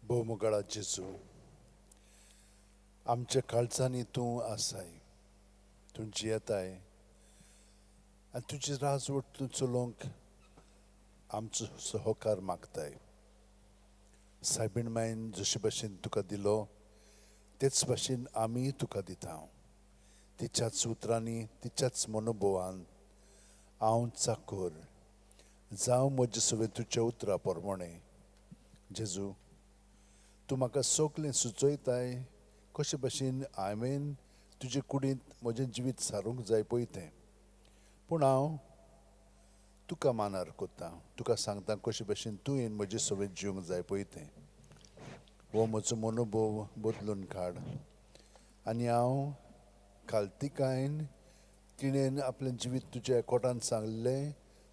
भोवमुगाळा जेजू, आमच्या काळजांनी तूं आसाय, तूं जियेताय आनी तुजी राजवट तूं चलोवंक आमचो सहकार मागताय. सायबीण मायन जशे भाशेन तुका दिलो तेच भाशेन आमी तुका दिता. तिच्याच उतरांनी तिच्याच मनोभवान हांव चाकोर जावं म्हजे सवे तुज्या उतरां प्रमाणें. जेजू, तूं म्हाका सगलें सुचयताय कशे भाशेन हांवें तुजे कुडींत म्हजें जिवीत सारूंक जाय पळय तें. पूण हांव तुका मानार कोत्तां, तुका सांगता कशे भाशेन तुवें म्हजे सवे जिवंक जाय पळय तें. हो म्हजो मनोभव बदलून काड आनी हांव खालतिकायेन तिणेन आपलें जिवीत तुज्या एकवटान सांगलें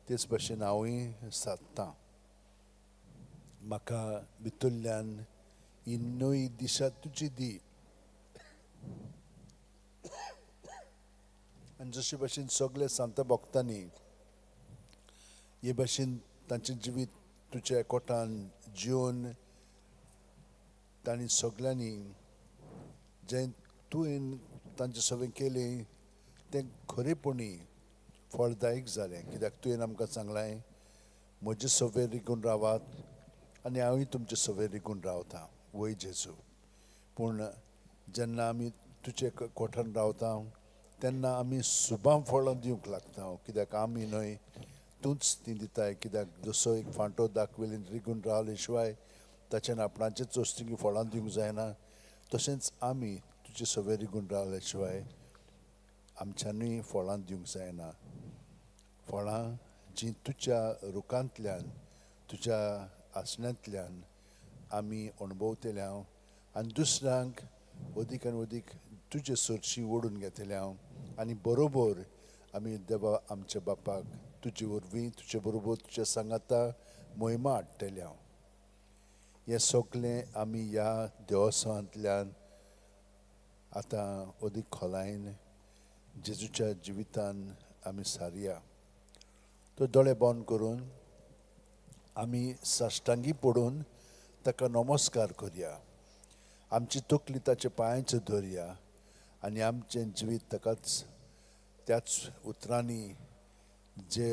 तेच भाशेन हांवूय सादतां. म्हाका भितरल्यान ही नवी दिशा तुजी दी. आनी जशे भाशेन सगळे सांत भक्तांनी हे भाशेन तांचें जिवीत तुज्या एकवटान जिवन तांणी सगल्यांनी जें तुवें तांचें सगळें केलें तें खरेपणी फळदायक जालें. कित्याक तुवें आमकां सांगलां म्हजे सवे रिगून रावात आनी हांवूय तुमचे सवे रिगून रावतां. वय जेजू, पूण जेन्ना आमी तुजे एकवटान रावता तेन्ना आमी सुभां फळां दिवंक लागता. कित्याक आमी न्हय तूंच ती दिताय. कित्याक जसो एक फांटो दाखयले रिगून रावले शिवाय ताच्यान आपणाचेच वस्तिकी फळां दिवंक जायना, तशेंच आमी तुजे सवे रिगून रावले शिवाय आमच्यांनी फळां दिवंक जायना. फळां जीं तुज्या रुखांतल्यान तुज्या आसण्यांतल्यान आमी अणभवतल्या आनी दुसऱ्यांक अदीक आनी अदीक तुजे सरशी ओडून घेतल्या आनी बरोबर आमी देवा आमच्या बापाक तुजे वरवीं तुजे बरोबर तुज्या सांगाता महिमा हाडटल्या. हें सगलें आमी ह्या देवोत्सवांतल्यान आतां अदीक खोलायन जेजूच्या जिवितान आमी सारया. तो दोळे बंद करून आमी साश्टांगी पडून ताका नमस्कार करया. आमची तकली ताच्या पांयाचेर दवरया आनी आमचें जिवीत ताकाच त्याच उतरांनी जे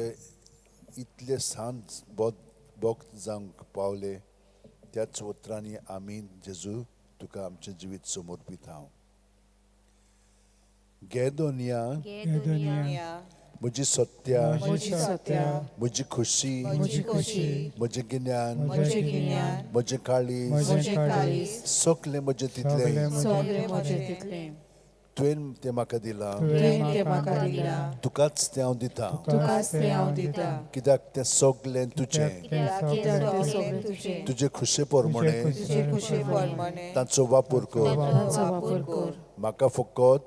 इतले सांत भोक्त जावंक पावले त्याच उतरांनी आमी जेजू तुका आमचें जिवीत समर्पीत. हांव घे दुनिया म्हजी सत्या, म्हजी खुशी, म्हजें गिन्यान, म्हजें काळीज, सगलें म्हजें तितलें तुवें तें म्हाका दिलां. तुकाच तें हांव दितां. कित्याक तें सगलें तुजें. तुजे खुशे प्रमाणें ताचो वापर कर. म्हाका फकत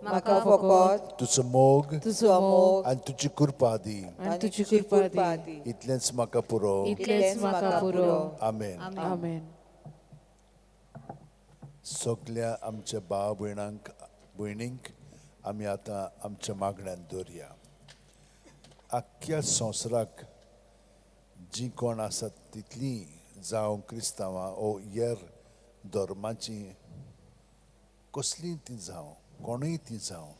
तुजो मोग आनी तुजी कृपा दी. इतलेंच म्हाका पुरो. आमेन. सगल्या आमच्या भाव भयणींक आमी आतां आमच्या मागण्यांत दवरया. आख्ख्या संवसाराक जीं कोण आसात तितलीं जावं क्रिस्तांवां वो हेर धर्माचीं कसलीं तीं जावं कोणूय तीं जावं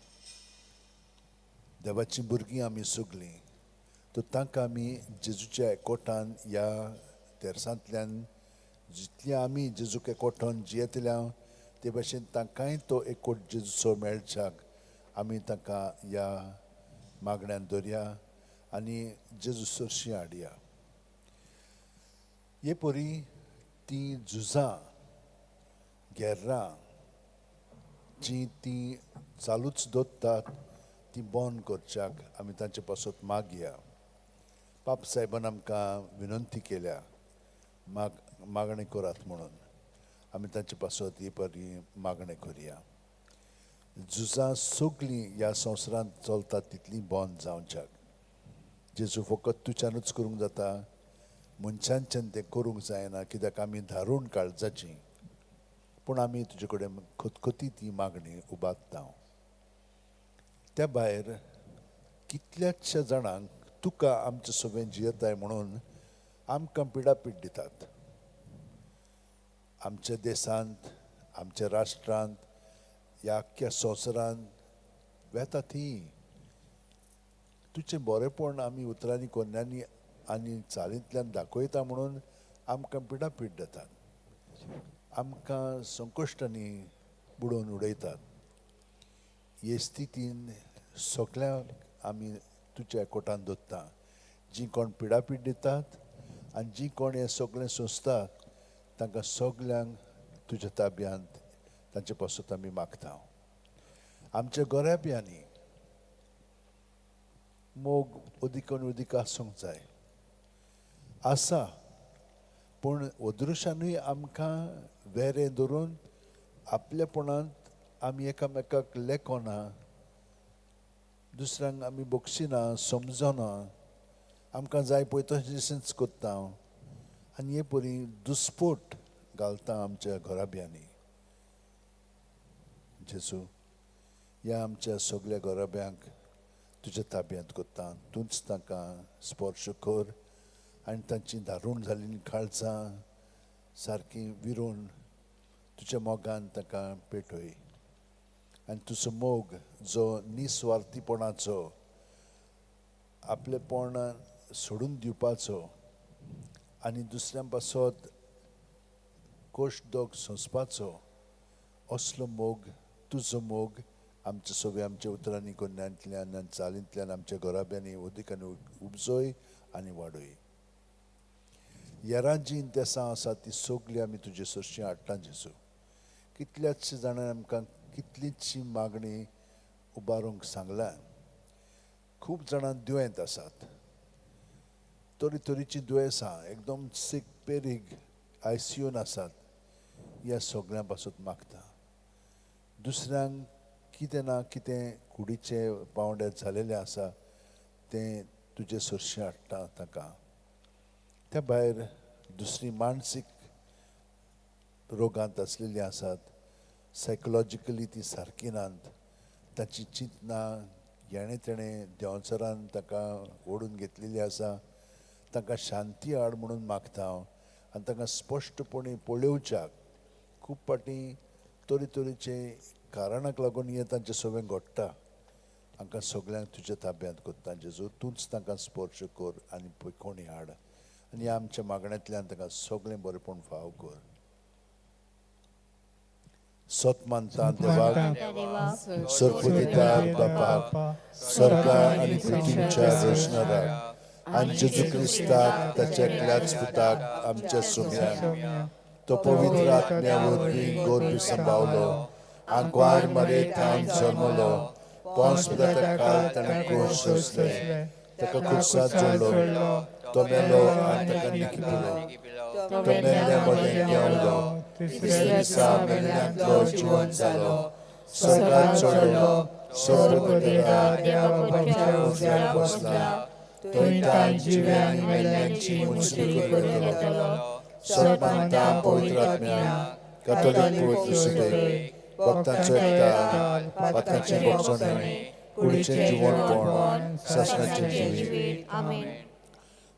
देवाचीं भुरगीं आमी सगलीं, तो तांकां आमी जेजूच्या एकवटान ह्या तेर्सांतल्यान जितलीं आमी जेजूक एकवटान जियेतल्या ते भाशेन तांकांय तो एकवट जेजूचो मेळच्याक आमी तांकां ह्या मागण्यांत दवरया आनी जेजू सरशी हाडया. हे परी तीं झुजां घेर्रां जीं तीं चालूच दवरतात तीं बंद करच्याक आमी तांचे पासत मागया. पाप सायबान आमकां विनंती केल्या मागणें करात म्हणून. आमी तांचे पासत ही परी मागणें करया. झुजां सगलीं ह्या संवसारांत चलतात तितलीं बंद जावच्याक. जेजू फकत तुज्यानूच करूंक जाता, मनशांच्यान तें करूंक जायना. कित्याक आमी धारून काळजाचीं. पूण आमी तुजे कडेन खतखतीत ही मागणी उबारता. त्या भायर कितल्याशा जाणांक तुका आमचें सगळें जियेताय म्हणून आमकां पिडापीड दितात. आमच्या देशांत, आमच्या राष्ट्रांत, ह्या आख्ख्या संवसारांत वेता ती तुजें बरेंपण आमी उतरांनी कोन्यांनी आनी चालींतल्यान दाखयता म्हणून आमकां पिडापीड जातात, आमकां संकश्टांनी बुडोवन उडयतात. हे स्थितीन सगळ्यांक आमी तुज्या एकवटान दवरता, जीं कोण पिडापीड दितात आनी जीं कोण हें सगळें सोंसतात तांकां सगल्यांक तुज्या ताब्यांत तांचे पासून आमी मागता. आमच्या गोऱ्याब्यांनी मोग उदिकून उदीक आसूंक जाय, आसा, पूण अदृश्यानूय आमकां वेरें धरून आपलेपणांत आमी एकामेकाक लेखना, दुसऱ्यांक आमी बक्षिना, समजना, आमकां जाय पळय तशेंच कोत्ता आनी हे परी दुस्फोट घालता आमच्या घराब्यांनी. जेजू, ह्या आमच्या सगळ्या घराब्यांक तुज्या ताब्यांत कोत्ता. तूंच तांकां स्पर्श कर आनी तांची दारूण जाल्लीं काळजां सारकीं विरून तुज्या मोगान तांकां पेटय. आनी तुजो मोग जो निस्वार्थीपणाचो, आपलेपण सोडून दिवपाचो आनी दुसऱ्यां पासत कोश्ट दोग सोंसपाचो, असलो मोग, तुजो मोग आमच्या सगळ्या आमच्या उतरांनी कोन्यांतल्यान आनी चालींतल्यान आमच्या घराब्यांनी उदिकांनी उपजय आनी वाडय. येरां जीं देसां आसा तीं सगळीं आमी तुजे सरशीं हाडटा जेजू. कितल्याच जाणांनी आमकां कितलींचशी मागणी उबारूंक सांगल्या. खूब जाणां दुयेंत आसात, तरेतरेचीं दुयेंसां, एकदम सीक पेरीग ICUन आसात. ह्या सगळ्यां पासून मागता. दुसऱ्यांक कितें ना कितें कुडीचे पावंडे जालेले आसा तें तुजे सरशीं हाडटा ताका. त्या भायर दुसरी मानसीक रोगांत आसलेलीं आसात, सायकोलॉजिकली ती सारकी नात, ताची चिंतना हेणे तेणें देंवचारान ताका ओडून घेतलेली आसा. तांकां शांती हाड म्हणून मागता हांव आनी तांकां स्पश्टपणी पळोवच्याक. खूब पाटी तरेतरेचे कारणाक लागून हें तांचें सगळें घडटा. हांकां सगळ्यांक तुज्या ताब्यांत कोत्ता जेजू. तूंच तांकां स्पर्श कर आनी पळय हाड आनी आमच्या मागण्यांतल्यान तांकां सगळें बरेंपण फाव कर. सत मानता देवाक, सर्वपिताक बापाक, स्वर्गा आनी पृथ्वीच्या रोशनाराक आनी जेजू क्रिस्ताक ताच्या एकल्याच पुताक आमच्या सुम्याक, तो पवित्र आत्म्या वरवीं गोरबी सांबावलो, आंकवार मरेंत थावन जल्मलो, पोंस पिलाता काळ ताणें क्रूस सोंसलें, ताका क्रुसार जोडलो, तो मेलो आनी ताका निखिपिलो, तो मेल्ल्या मदें देंवलो, तिसऱ्या दिसा मेल्ल्यांतलो जिवंत जालो, स्वर्गांत चडलो, सर्वपिता देवा बापाच्या उजव्यार बसला, थंय तान जिव्या आनी मेल्ल्यांची मुजती करून घेतलो. सत मानता पवित्र आत्म्या, कॅथोलीक पवित्र सुबेक, भक्तांचो एकठांय, पातकांची भक्षणे, कुडीचें जिवणपण, सासणाचें जिवीत.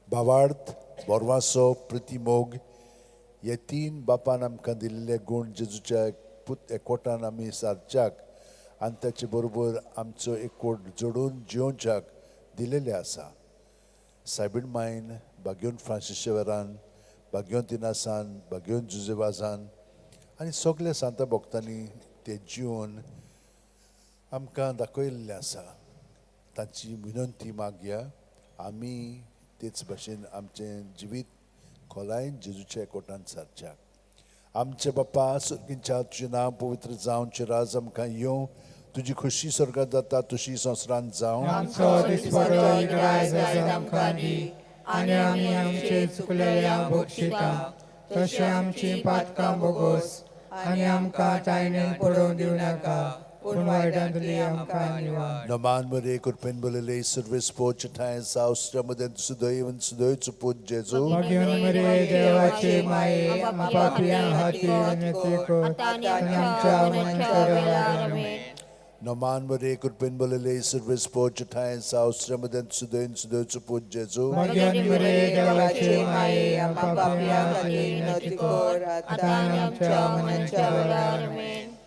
भावार्थ, बोरवासो, प्रितीमोग हे तीन बापान आमकां दिल्ले गूण जेजूच्या एकवटान आमी सारच्याक आनी ताचे बरोबर आमचो एकवट जोडून जिवोवच्याक दिलेले आसा. सायबीण मायन, बाग्योन फ्रांसिशेवरान, बाग्योन तिनासान, बाग्योन जुजेवाजान आनी सगळ्या सांता भक्तांनी ते जिवन आमकां दाखयल्लें आसा. तांची विनंती मागया आमी तेच भाशेन आमचें जिवीत खोलायन जेजूच्या एकवटान सारच्याक. आमचे बापा सुर्गींच्या तुजें नांव पवित्र जावं, तुजें राज आमकां येवं, तुजी खुशी स्वर्गांत जाता तशी संवसारांत जावं. आमचो दिसपरो आयज आमकां दी आनी आमी आमचे चुकलेल्यांक बक्षिता, तशें आमची पातकां बोगोस आनी आमकां तायणेन पडोवंक दिवं नाका, पूण वायटांतली आमकां निवार. Naman Maria, Kurpen Bulele, Service Poch, Times, Austria, then Sudoi, and Sudoi to put Jesu. Magion Maria, देवाचे माये, पापियां हाती विनंती कर, आमच्या मरणाच्या वेळार आमेन. 너만 머리에 굿벤 볼레레 서비스 포츠 타인 사우스라마덴 수도인 수도주 पूजेजू मगन मरे देवाचे माये आपापल्या हाती नतिकोर आता आमच्या मनाच्या वेळार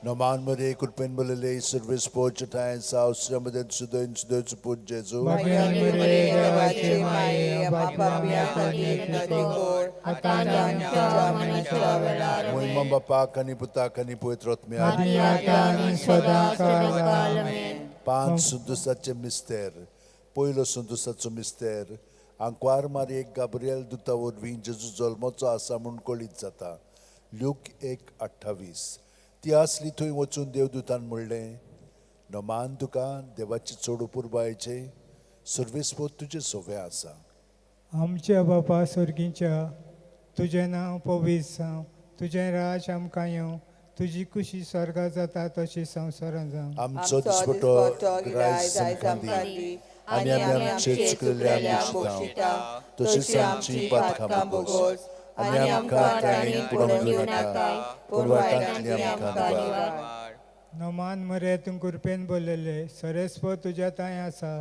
너만 머리에 굿벤 볼레레 서비스 포츠 타인 사우스라마덴 수도인 수도주 पूजेजू मगन मरे देवाचे माये आपापल्या हाती नतिकोर आता आमच्या मनाच्या वेळार Muimang Bapa kaniputa kanipuitrot mi आदि आता आणि सदा काळ Pan sundusaचे mister, poilo sundusaचो mister, Anquar Maria Gabriel दुतावर विन जेजू जल्माचो आसा म्हूण कळीत जाता. ल्यूक 1:28. ती आसली थंय वचून देवदूतान म्हणलें, नमान तुका देवाची चड पुरबायचे सर्वेस्पोत तुजे सोवे आसा. आमच्या बापा स्वर्गीच्या तुझें नांव पवित्र जावं तुझें राज आमकां येवं तुजी खुशी स्वर्गात जाता तशी संवसारांत जावं आमचो दिसपटो गिरायज आमकां दी आनी आमी आमचे चुकलेल्या शिता तशीच आमची पातकां बोगोस आनी आमकां ताणें पडूंक दिवं नाका पूण वाटांतली आमकां निवार. नमान मरे तूं कृपेन बोललेले सरेस्प तुज्या तांय आसा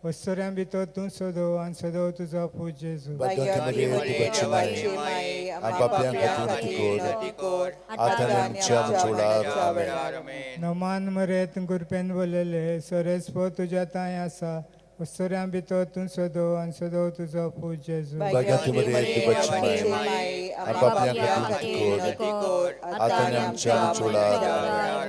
वस्तुऱ्यां भितर तूं सोदो आनी सोदो तुजो पूज जेजू Bagatti Maria देवाची माये आनी पापयां खातीर तिकोर आतां आमच्या मुळार नमान मरे तूं कृपेन बोललेले सरेस्प तुज्या तांय आसा वस्तुऱ्यां भितर तूं सोदो आनी सोदो तुजो पूज जेजू Bagatti Maria देवाची माये आनी पापयां खातीर तिकोर आतां आमच्या मुळार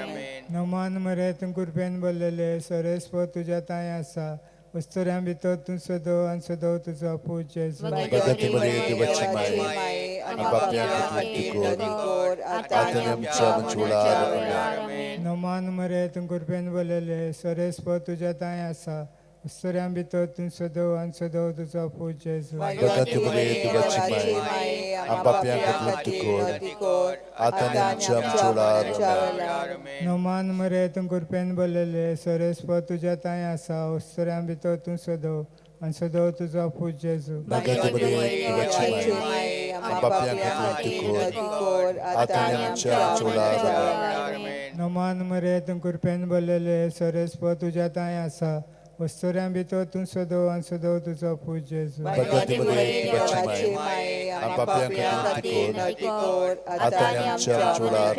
नमान मरे तूं कृपेन बोललेले सरेस्प तुज्या तांय आसा वस्तुऱ्यां भितर तूं सोदो आनी सोदो तुजो पूज जेजू Bagatti Maria देवाची माये आनी पापयां खातीर तिकोर आतां आमच्या मुळार नमान मरे तूं कृपेन बोललेले सरेस्प तुज्या तांय आसा वस्तुऱ्यां भितर तूं सोदो आनी सोदो तुजो पूज जेजू Bagatti Maria देवाची माये आनी पापयां खातीर तिकोर आतां आमच्या मुळार नमान मरे तूं कृपेन बोललेले सरेस्प तुज्या तांय आसा वस्तुऱ्यां भितर तूं सोदो आनी सोदो तुजो पूज जेजू Bagatti Maria देवाची माये आनी पापयां खातीर तिकोर आतां आमच्या मुळार नमान मरे तूं कृपेन बोललेले सरेस्प तुज्या तांय आसा वस्तुऱ्यां भितर तूं सोदो आनी सोदो तुजो पूज जेजू Bagatti Maria देवाची माये आनी पापयां खातीर तिकोर आतां आमच्या मुळार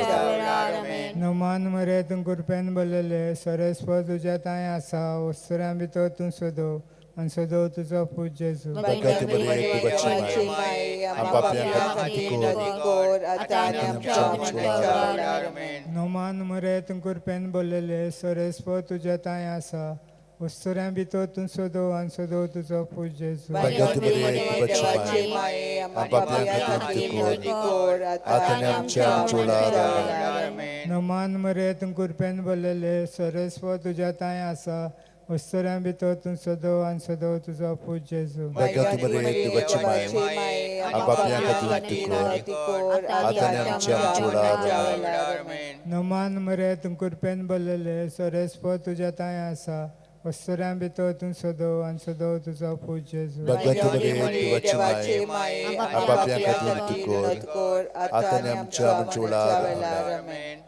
नमान मरे तूं कृपेन बोललेले सरेस्प तुज्या तांय आसा वस्तुऱ्यां भितर तूं सोदो आनी सोदो तुजो पूज जेजू Bagatti Maria देवाची माये आनी पापयां खातीर तिकोर आतां आमच्या मुळार नमान मरे तूं कृपेन बोललेले सरेस्प तुज्या तांय आसा वस्तुऱ्यां भितर तूं सोदो आनी सोदो तुजो पूज जेजू Bagatti Maria देवाची माये आनी पापयां खातीर तिकोर आतां आमच्या मुळार नमान मरे तूं कृपेन बोललेले सरेस्प तुज्या तांय आसा वस्तुऱ्यां भितर तूं सोदो आनी सोदो तुजो पूज जेजू Bagatti Maria देवाची माये आनी पापयां खातीर तिकोर आतां आमच्या मुळार नमान मरे तूं कृपेन बोललेले सरेस्प तुज्या तांय आसा वस्तुऱ्यां भितर तूं सोदो आनी सोदो तुजो पूज जेजू Bagatti Maria देवाची माये आनी पापयां खातीर तिकोर आतां आमच्या मुळार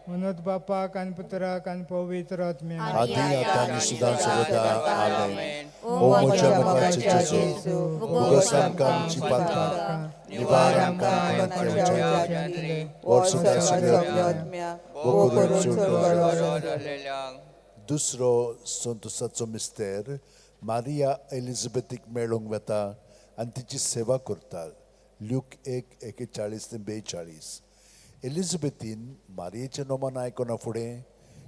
म्हणून बापाक आनी पुत्राक आनी पवित्र आत्म्याक आदी आतां आनी सदां सर्वदा आमेन. ओ म्हज्या मोगाचे जेजू भुगस आमकां आमची पातकां निवार आमकां कोणाक वर्सुकार सगळ्या वो करून चड दुसरो संतोसाचो मिस्तेर मारिया एलिझाबेथीक मेळूंक वता आनी तिची सेवा करता. ल्यूक 1:41-42. एलिझाबेथीन मारियेचें नोमान आयकना फुडें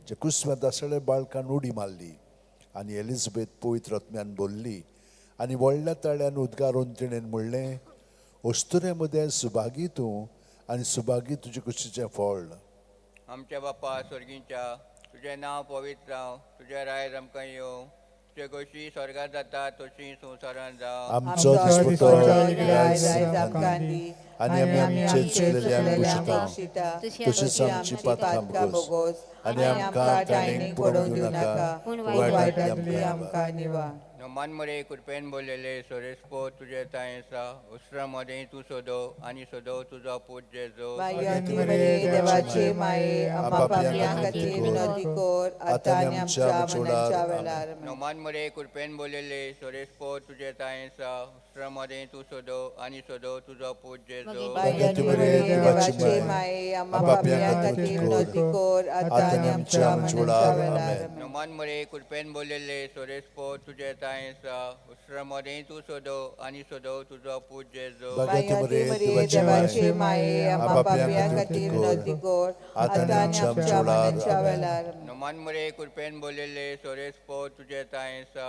जे कुस्म्यात आसले बाळकान उडी मारली आनी एलिझाबेथ पवित्र आत्म्यान बोल्ली आनी व्हडल्या ताळ्यान उद्गारून तिणें म्हणलें, अस्तुरे मदें सुभागी तूं आनी सुभागी तुजे कुशीचें फळ. आमच्या बापा स्वर्गीच्या तुझें नांव पवित्र जावं तुजें रायज आमकां येवं तुजे कशी स्वर्गात जाता तशी संवसारांत जावं आमचो दिसपटो गिरायज आमकां दी आनी आमी आमचे चुकलेल्यांक बुशता तशीच आमची पातकां बोगोस आनी आमकां ताणें पडूंक दिवं नाका पूण वायटांतली आमकां निवार. नोमान मरे कृपेन बोललेले सोरेस्पो तुझे तायेसा उस्त्रामध्ये तू सोदो आणि सोदो तुझा पूत जेजो भाग्यवंती मरे देवाचे माये आम्हा पापियां खातीर विनंती कर आता आणि आमच्या मरणाच्या वेळार आमेन. नोमान मरे कृपेन बोललेले सोरेस्पो तुझे तायेसा उस्त्रामध्ये तू सोदो आणि सोदो तुझा पूत जेजो भाग्यवंती मरे देवाचे माये आम्हा पापियां खातीर विनंती कर आता आणि आमच्या मरणाच्या वेळार आमेन. नोमान मरे कृपेन बोललेले सोरेस्पो तुझे तायेसा उस्त्रामध्ये तू सोदो आणि सोदो तुझा पूत जेजो भाग्यवंती मरे देवाचे माये आम्हा पापियां खातीर विनंती कर आता आणि आमच्या मरणाच्या वेळार आमेन. नोमान मरे कृपेन बोललेले सोरेस्पो तुझे तायेसा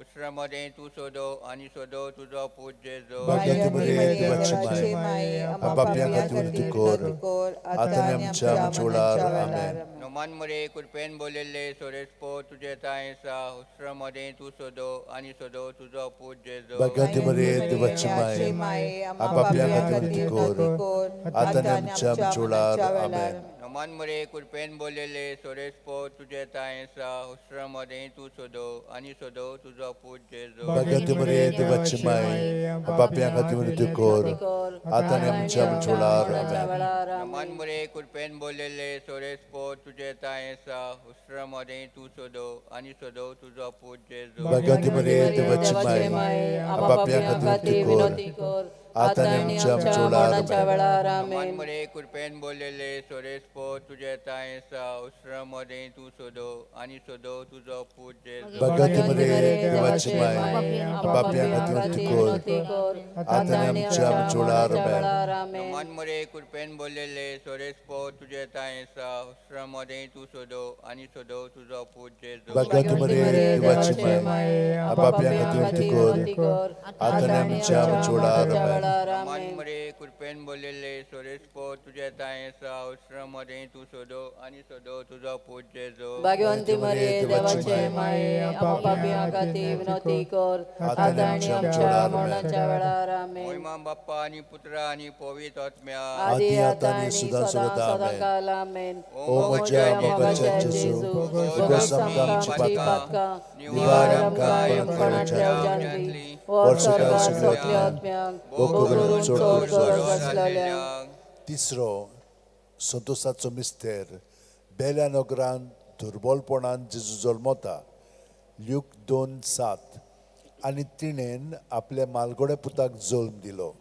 उस्त्रामध्ये तू सोदो आणि सोदो तुझा पूत जेजो भाग्यवंती मरे देवाचे माये आम्हा पापियां खातीर विनंती कर आता आणि आमच्या मरणाच्या वेळार आमेन. नोमान मरे कृपेन बोललेले सोरेस्पो तुझे तायेसा उस्त्रामध्ये तू सोदो आणि सोदो तुझा पूत जेजो भाग्यवंती मरे देवाची देवाचे माये माये आम्हा आपापल्या पापियां खातीर खातीर विनंती विनंती कर कर आता आणि आता आणि आमच्या आमच्या मरणाच्या मरणाच्या वेळार वेळार आमेन. आमेन. नोमान मरे कृपेन बोललेले सोरेस्पो तुझे तायेसा उस्त्रामध्ये तू सोदो आणि सोदो तुझा पूत जेजो भाग्यवंती मरे देवाची माये आपापल्या खातीर विनंती कर आता आणि आमच्या मरणाच्या वेळार आमेन. नोमान मरे कृपेन बोललेले सोरेस्पो तुझे तायेसा उस्त्रामध्ये तू सोदो आणि सोदो तुझा पूत जेजो भाग्यवंती मरे देवाची माये आपापल्या खातीर विनंती कर आता आणि आमच्या मरणाच्या वेळार आमेन. नोमान मरे कृपेन बोललेले सोरेस्पो तुझे तायेसा उस्त्रामध्ये तू सोदो आणि सोदो तुझा पूत जेजो भाग्यवंती मरे देवाची माये आपापल्या खातीर विनंती कर आता आणि आमच्या मरणाच्या वेळार आमेन. नोमान मरे कृपेन बोललेले सोरेस्पो तुझे तायेसा उस्त्रामध्ये तू सोदो आणि सोदो तुझा पूत जेजो भाग्यवंती मरे देवाची माये आपापल्या खातीर विनंती कर आता आणि आमच्या मरणाच्या वेळार नोमान मरे कृपेन बोललेले सोरेस्पो तुझे तायेसा उस्त्रामध्ये तू सोदो आणि सोदो तुझा पूत जेजो भाग्यवंती मरे देवाचे माये आम्हा पापियां खातीर विनंती कर आता आणि आमच्या मरणाच्या वेळार आमेन. महिमा बाप्पा आणि पुत्र आणि पवित्र आत्म्या आदी आता आणि सदा काल आमेन. ओ म्हज्या बापाच्या जेजू भोगोस आमकां आमची पातकां निवार आमकां परमेश्वराच्या जाणली वर्सकार सगळ्या आत्म्यांक भोगून चोड कर बसलेल्यांक. तिसरो संतोसाचो मिस्तेर बेल्या नगरांत दुर्बलपणान जेजू जल्मता ल्यूक 2:7 आनी तिणेन आपल्या मालगोड्या पुताक जल्म दिलो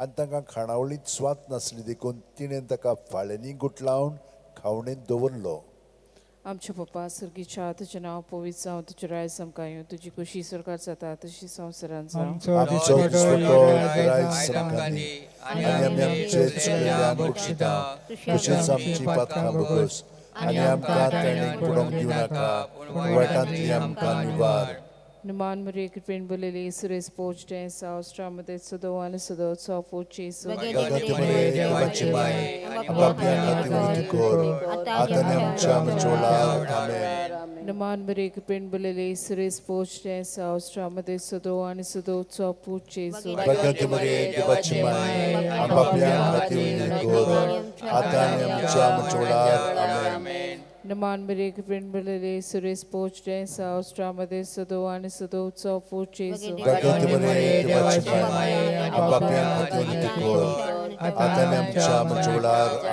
आनी तांकां खाणावळीत स्वात नासली देखून तिणेन ताका फाळेंनी गुटलावन खावणेंत दवरलो. आमचे पप्पा सर्गीच्या तुझें नांव पवित्र जावं तुजें राय समकां येवं तुजी खुशी स्वर्गार जाता तशी संवसारांत जावं आमचो दिसवटो रायज समकांनी आनी आमी आमचे चुकलेल्यांक बक्षिता तशेंच आमची पातकां बगोस आनी आमकां ताणें पडोवंक दिवं नाका वायटांतली आमकां निवार. निमान मरे कृपेन बोलेले सुरेश पोचते सावस्ट्रामध्ये सदो आणि सदो चौपोचे भाग्यवंती मरे देवाची माये आपापल्या खातीर विनंती कर आता आनी आमच्या मरणाच्या वेळार आमेन. निमान मरे कृपेन बोलेले सुरेश पोचते सावस्ट्रामध्ये सदो आणि सदो चौपोचे भाग्यवंती मरे देवाची माये आपापल्या खातीर विनंती कर आता आनी आमच्या मरणाच्या वेळार आमेन. निमान मरे कृपेन बोलेले सुरेश पोचते सावस्ट्रामध्ये सदो आणि सदो चौपोचे भाग्यवंती मरे देवाची माये आपापल्या खातीर विनंती कर आता आनी आमच्या मरणाच्या वेळार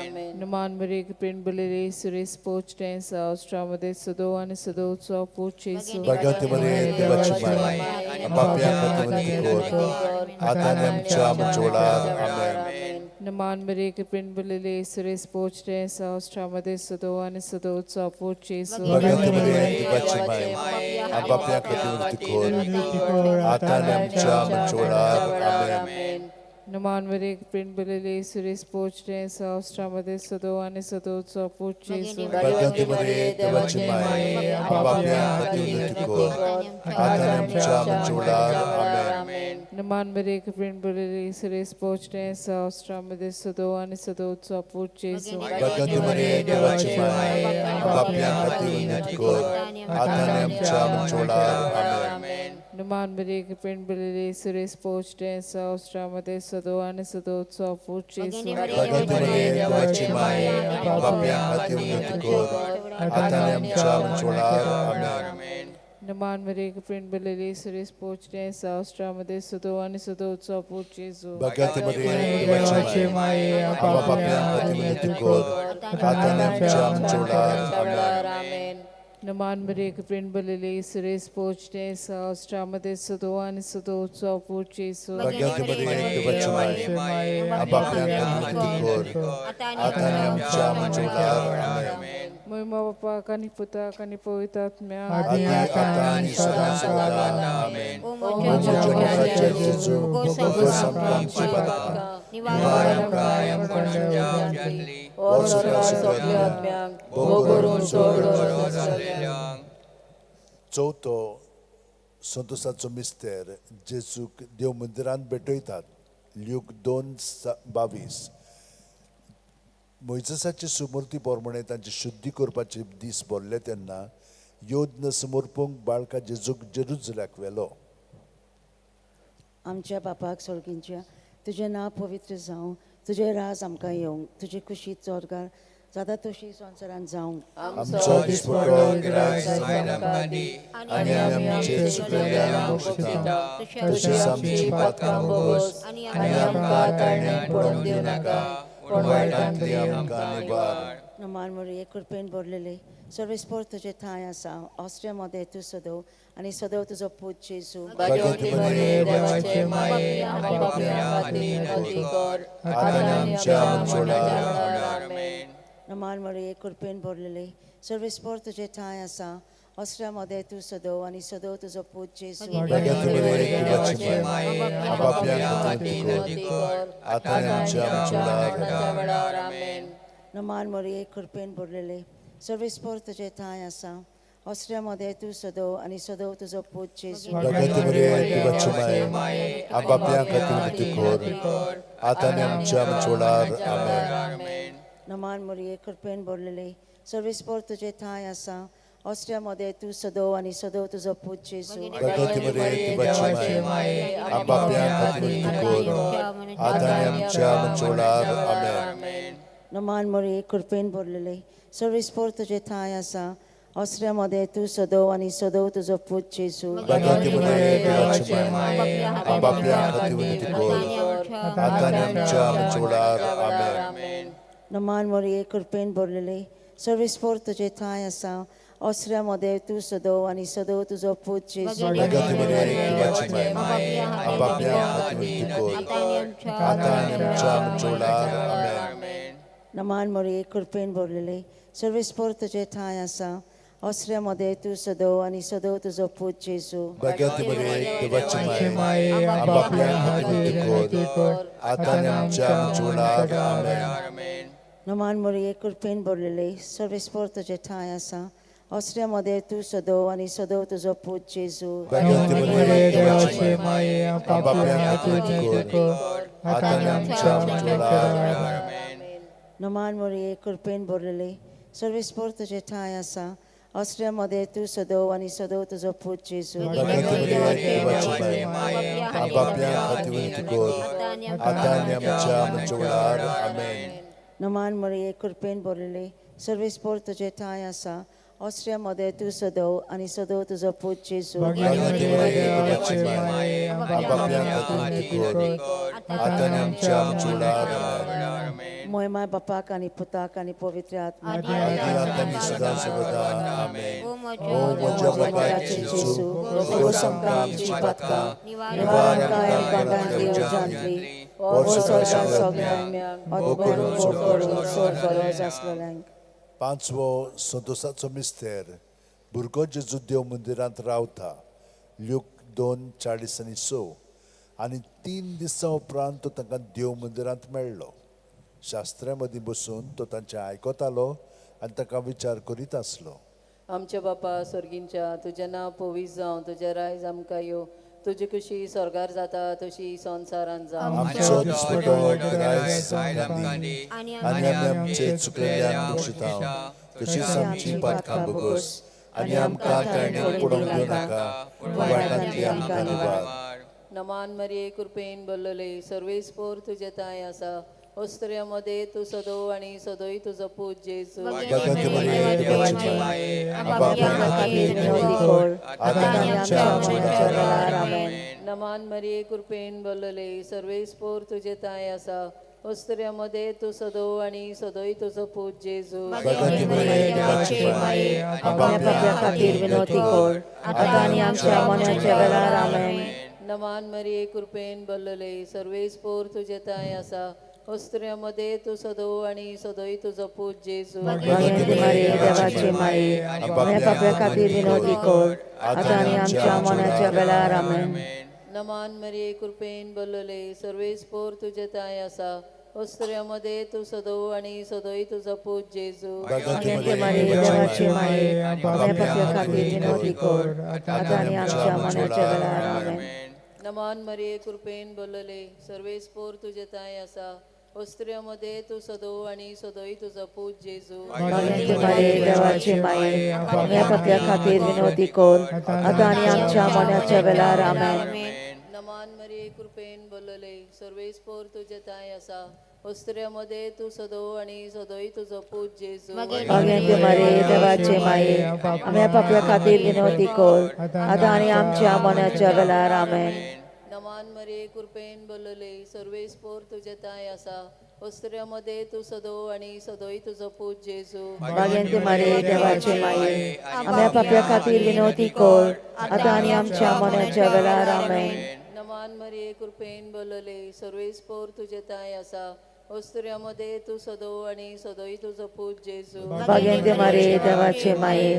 आमेन. निमान मरे कृपेन बोलेले सुरेश पोचते सावस्ट्रामध्ये सदो आणि सदो चौपोचे भाग्यवंती मरे देवाची माये आपापल्या खातीर विनंती कर आता आनी आमच्या मरणाच्या वेळार आमेन. निमान मरे कृपेन बोलेले सुरेश पोचते सावस्ट्रामध्ये सदो आणि सदो चौपोचे भाग्यवंती मरे देवाची माये आपापल्या खातीर विनंती कर आता आनी आमच्या मरणाच्या वेळार आमेन. निमान मरे कृपेन बोलेले सुरेश पोचते सावस्ट्रामध्ये सदो आणि सदो चौपोचे भाग्यवंती मरे देवाची माये आपापल्या खातीर विनंती कर आता आनी आमच्या मरणाच्या वेळार आमेन. निमान मरे कृपेन बोलेले सुरेश पोचते सावस्ट्रामध्ये सदो आणि सदो चौपोचे भाग्यवंती मरे देवाची माये आपापल्या खातीर विनंती कर आता आनी आमच्या मरणाच्या वेळार आमेन. निमान मरे कृपेन बोलेले सुरेश पोचते सावस्ट्रामध्ये सदो आणि सदो चौपोचे भाग्यवंती मरे देवाची माये आपापल्या खातीर विनंती कर आता आनी आमच्या मरणाच्या वेळार आमेन. नमान मरे कृपेन बलेले सुरेश पोचणे सावष्ट्रामध्ये सुदो आणि सुदो उत्सव पोट जेजू भगत मरिये देवाचे माये आपापल्या हाती कोर आता आमच्या आमच्यावर आमेन नमान मरे कृपेन बलेले सुरेश पोचणे सावष्ट्रामध्ये सुदो आणि सुदो उत्सव पोट जेजू भगत मरिये माये आपापल्या हाती कोर आता आमच्या आमेन महिमा बापा कानी पुता कानी पवित्रात्म्या आधी आता आणि सदा आमेन मोजाचे जेजू भोगोस आमची पातका निवारण कायम कंडे चवथो संतोषाचो मिस्तेर जेजूक देव मंदिरांत भेटयतात ल्यूक 2:22 मोइसेसाची सुमूर्ती पोरमणे तांचे शुद्धी करपाचे दीस भरले तेन्ना योद्न समर्पंक बाळका जेजूक जेरुजल्याक व्हेलो आमच्या बापाक स्वर्गींच्या तुजें नांव पवित्र जावं तुजें राज आमकां येवंक तुजी खुशी चोरगार जाता तशी संवसारांत जावं आमचो दिसपडो गिरायक आयज आमकां दी आनी आमी आमचे चुकलेल्यांक बक्षिता तशीच आमची पातकां बोगोस आनी आमकां ताळण्यात पडूंक दिवं नाका पूण वायटांतली आमकां निबार नमान मोरये कृपेन भरलेले सर्वेस्पोर तुजें ठांय आसा ऑस्ट्रियामध्ये तूं सदव आनी सदव तुजो पूत जेजू भगवती मरिये देवाचे माये आपापल्या हाती कोर आता आमच्या आमेन नमान मोरये कृपेन भरलेले सर्वेस्पोर तुजें ठांय आसा ऑस्ट्रियामध्ये तूं सदव आनी सदव तुजो पूत जेजू भगवती मरिये देवाचे माये आपापल्या हाती कोर आता आमच्या वेळार आमेन नमान मोरये कृपेन भरलेले सर्वेस्पोर तुजें ठांय आसा ऑस्ट्रियामध्ये तूं सदव आनी सदव तुजो पूत जेजू भगवती मरिये देवाचे माये आपापल्या हाती कोर आता आमच्या वेळार आमेन नमान मोरये कृपेन भरलेले सर्वेस्पोर तुजें ठांय आसा ऑस्ट्रियामध्ये तूं सदव आनी सदव तुजो पूत जेजू भगवती मरिये देवाचे माये आपापल्या हाती कोर आता आमच्या वेळार आमेन नमान मोरये कृपेन भरलेले सर्वेस्पोर तुजें ठांय आसा ऑस्ट्रियामध्ये तूं सदव आनी सदव तुजो पूत जेजू भगवती मरिये देवाचे माये आपापल्या हाती कोर आता आमच्या वेळार आमेन नमान मोरये कृपेन भरलेले सर्वेस्पोर तुजें ठांय आसा ऑस्ट्रियामध्ये तूं सदव आनी सदव तुजो पूत जेजू भगवती मरिये देवाचे माये आपापल्या हाती कोर आता आमच्या वेळार आमेन नमान मोरये कृपेन भरलेले सर्वेस्पोर तुजें ठांय आसा ऑस्ट्रियामध्ये तूं सदव आनी सदव तुजो पूत जेजू भगवती मरिये देवाचे माये आपापल्या हाती कोर आता आमच्या वेळार आमेन नमान मोरये कृपेन भरलेले सर्वेस्पोर तुजें ठांय आसा ऑस्ट्रियामध्ये तूं सदव आनी सदव तुजो पूत जेजू भगवती मरिये देवाचे माये आपापल्या हाती कोर आता आमच्या वेळार नमान मोरये कृपेन भरलेले सर्वेस्पोर तुजें ठांय आसा ऑस्ट्रियामध्ये तूं सदव आनी सदव तुजो पूत जेजू भगवती मरिये देवाचे माये आपापल्या हाती कोर आता आमच्या वेळार आमेन नमान मोरये कृपेन भरलेले सर्वेस्पोर तुजें ठांय आसा ऑस्ट्रियामध्ये तूं सदव आनी सदव तुजो पूत जेजू भगवती मरिये देवाचे माये आपापल्या हाती कोर आता आमच्या वेळार आमेन मोयमा बापाक आनी पुताक आनी पवित्र आत्मा आदी आतां सदा सर्वदा आमेन ओ म्हज्या बापाचे जेजू भोगोस आमकां आमची पातकां निवारण कायम कांतान देव जाणटी पांचवो संतोषाचो मिस्तेर भुरगो जेजू देव मंदिरांत रावता ल्यूक 2:40-6 आनी 3 दिसां उपरांत तो तांकां देव मंदिरांत मेळ्ळो शास्त्र्यां मदीं बसून तो तांचें आयकतालो आनी ताका विचार करीत आसलो आमच्या बापा स्वर्गींच्या तुजें नांव पवित्र जावं तुजें रायज आमकां येवं तुजी खुशी स्वर्गार जाता तशी संवसारांत जावं आमचो दिसपडो गिरायक आमकां दी आनी आमी आमचे चुकलेल्यांक बक्षिता तशीच आमची पातकां बोगोस आनी आमकां ताळण्यात पडूंक दिवं नाका पूण वायटांतली आमकां निबार नमान मरिये कृपेन भरलेले सर्वेस्पोर तुजें ताय आसा ओस्त्र्यामध्ये तू सदो आणि सदोई तुझं पूज जेजू भगवती मरिये देवाची माये आपापल्या खातीर विनोदी कर आता आणि आमच्या मरणाच्या वेळार आमेन. नमान मरिये कृपेन बोलले सर्वे स्पोर तुझे ताय असा ओस्त्र्यामध्ये तू सदो आणि सदोई तुझं पूज जेजू भगवती मरिये देवाची माये आपापल्या खातीर विनोदी कर आता आणि आमच्या मरणाच्या वेळार आमेन. नमान मरिये कृपेन बोलले सर्वे स्पोर तुझे ताय असा ओस्त्र्यामध्ये तू सदो आणि सदोई तुझं पूज जेजू भगवती मरिये देवाची माये आपापल्या खातीर विनोदी कर आता आणि आमच्या मरणाच्या वेळार आमेन. नमान मरिये कृपेन बोलले सर्वे स्पोर तुझे ताय असा ओस्त्र्यामध्ये तू सदो आणि सदोई तुझं पूज जेजू भगवती भगवती मरिये देवाची माये आपापल्या खातीर विनोदी कर आता आणि आमच्या मरणाच्या वेळार आमेन. नमान मरिये कृपेन बोलले सर्वे स्पोर तुझे ताय असा ओस्त्र्यामध्ये तू सदो आणि सदोई तुझं पूज जेजू भगवती मरिये देवाची माये आपापल्या खातीर विनोदी कर आता आणि आमच्या मरणाच्या वेळार आमेन. नमान मरिये कृपेन बोलले सर्वे स्पोर तुझे ताय असा ओस्त्र्यामध्ये तू सदो आणि सदोई तुझं पूज जेजू भगवती मरिये देवाची माये आपापल्या खातीर विनोदी कर आता आणि आमच्या मरणाच्या वेळार आमेन. नमान मरिये कृपेन बोलले सर्वे स्पोर तुझे ताय असा ओस्त्र्यामध्ये तू सदो आणि सदोई तुझं पूज जेजू भगवती मरिये देवाची माये आपापल्या खातीर विनोदी कर आता आणि आमच्या मरणाच्या वेळार आमेन. नमान मरिये कृपेन बोलले सर्वे स्पोर तुझे ताय असा ओस्त्र्यामध्ये तू सदो आणि सदोई तुझं पूज जेजू भगवती मरिये देवाची माये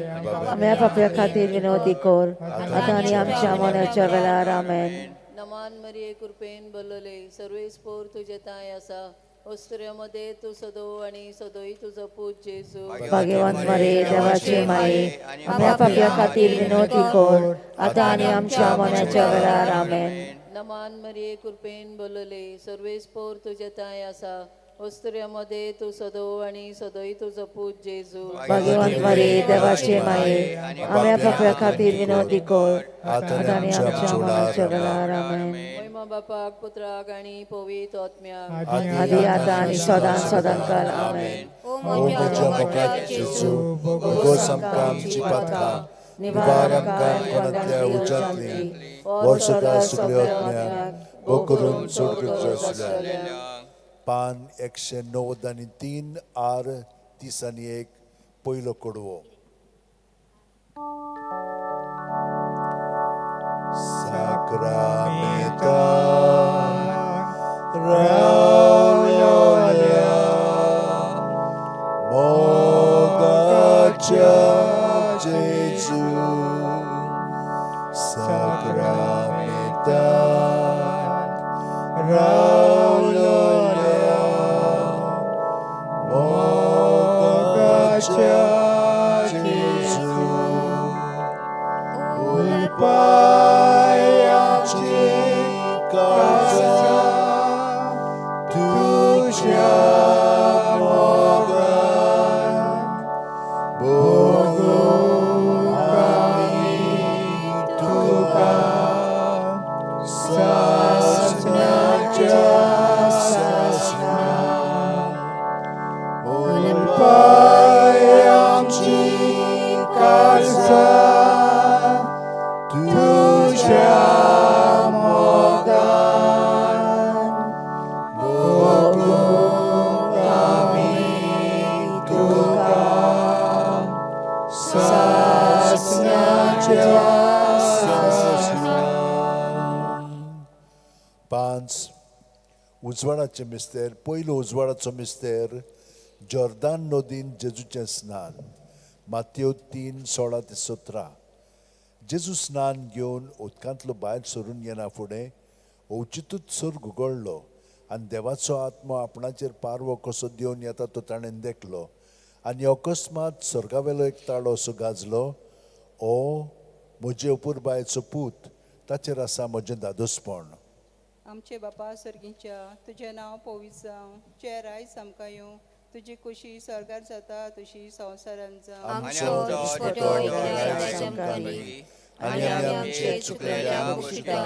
आपापल्या खातीर विनोदी कर आता आणि आमच्या मरणाच्या वेळार आमेन. नमान मरिये कृपेन बोलले सर्वे स्पोर तुझे ताय असा ओस्त्र्यामध्ये तू सदो आणि सदोई तुझं पूज जेजू भगवंत मरिये देवाची माये आपापल्या खातीर विनोदी कर आता आणि आमच्या मरणाच्या वेळार आमेन. नमान मरिये कृपेन बोलले सर्वे स्पोर तुझे ताय असा ओस्त्र्यामध्ये तू सदो आणि सदोई तुझं पूज जेजू भगवंत मरिये देवाची माये आपापल्या खातीर विनोदी कर आता आणि आमच्या मरणाच्या वेळार आमेन. महिमा बापाक पुत्राक आणि पवित्र आत्म्याक आदी आता आणि सदां काल आमेन. ओ म्हज्या मोगात जेजू भोगोस आमकां आमची पातकां निवार आमकां कोणांतल्या उज्यांतली वर्सुदा सगळ्यो आत्म्याक भोग करून सोड करच्यो असल्या. पान 190 आणि 3 आर 30 आणि 1 पयलो कडवो. Sacramenta raiolia mogacia Jesu. Sacramenta raiolia mogacia Jesu. Ulpayaci kaza tuja mogan Bogu kami tuka sasna jasasna Ulpayaci kaza tuja mogan Bogu kami tuka sasna jasasna. 5 उजवाडाचे मिस्तेर. पयलो उजवाडाचो मिस्तेर जॉर्दान नदीन जेजूचें स्नान. मातयेव 3:16-17. जेजू स्नान घेवन उदकांतलो भायर सरून येना फुडें ओचितूच सूर घुगळ्ळो आनी देवाचो आत्मो आपणाचेर पारवो कसो दिवन येता तो ताणें देखलो आनी अकस्मात स्वर्गावेलो एक ताळो असो गाजलो. ओ म्हजे अपुरबायेचो पूत, ताचेर आसा म्हजें दादोसपण. आमचे बापा सर्गीच्या तुझें नांव पवित्र जावं, तुजें रायज आमकां येवं, तुजी कुशी स्वर्गार जाता तशी संवसारांत जावं. आमचो दिसपटो दयाळाय आमकां दी, आनी आमी आमचे चुकलेल्या गोश्टीका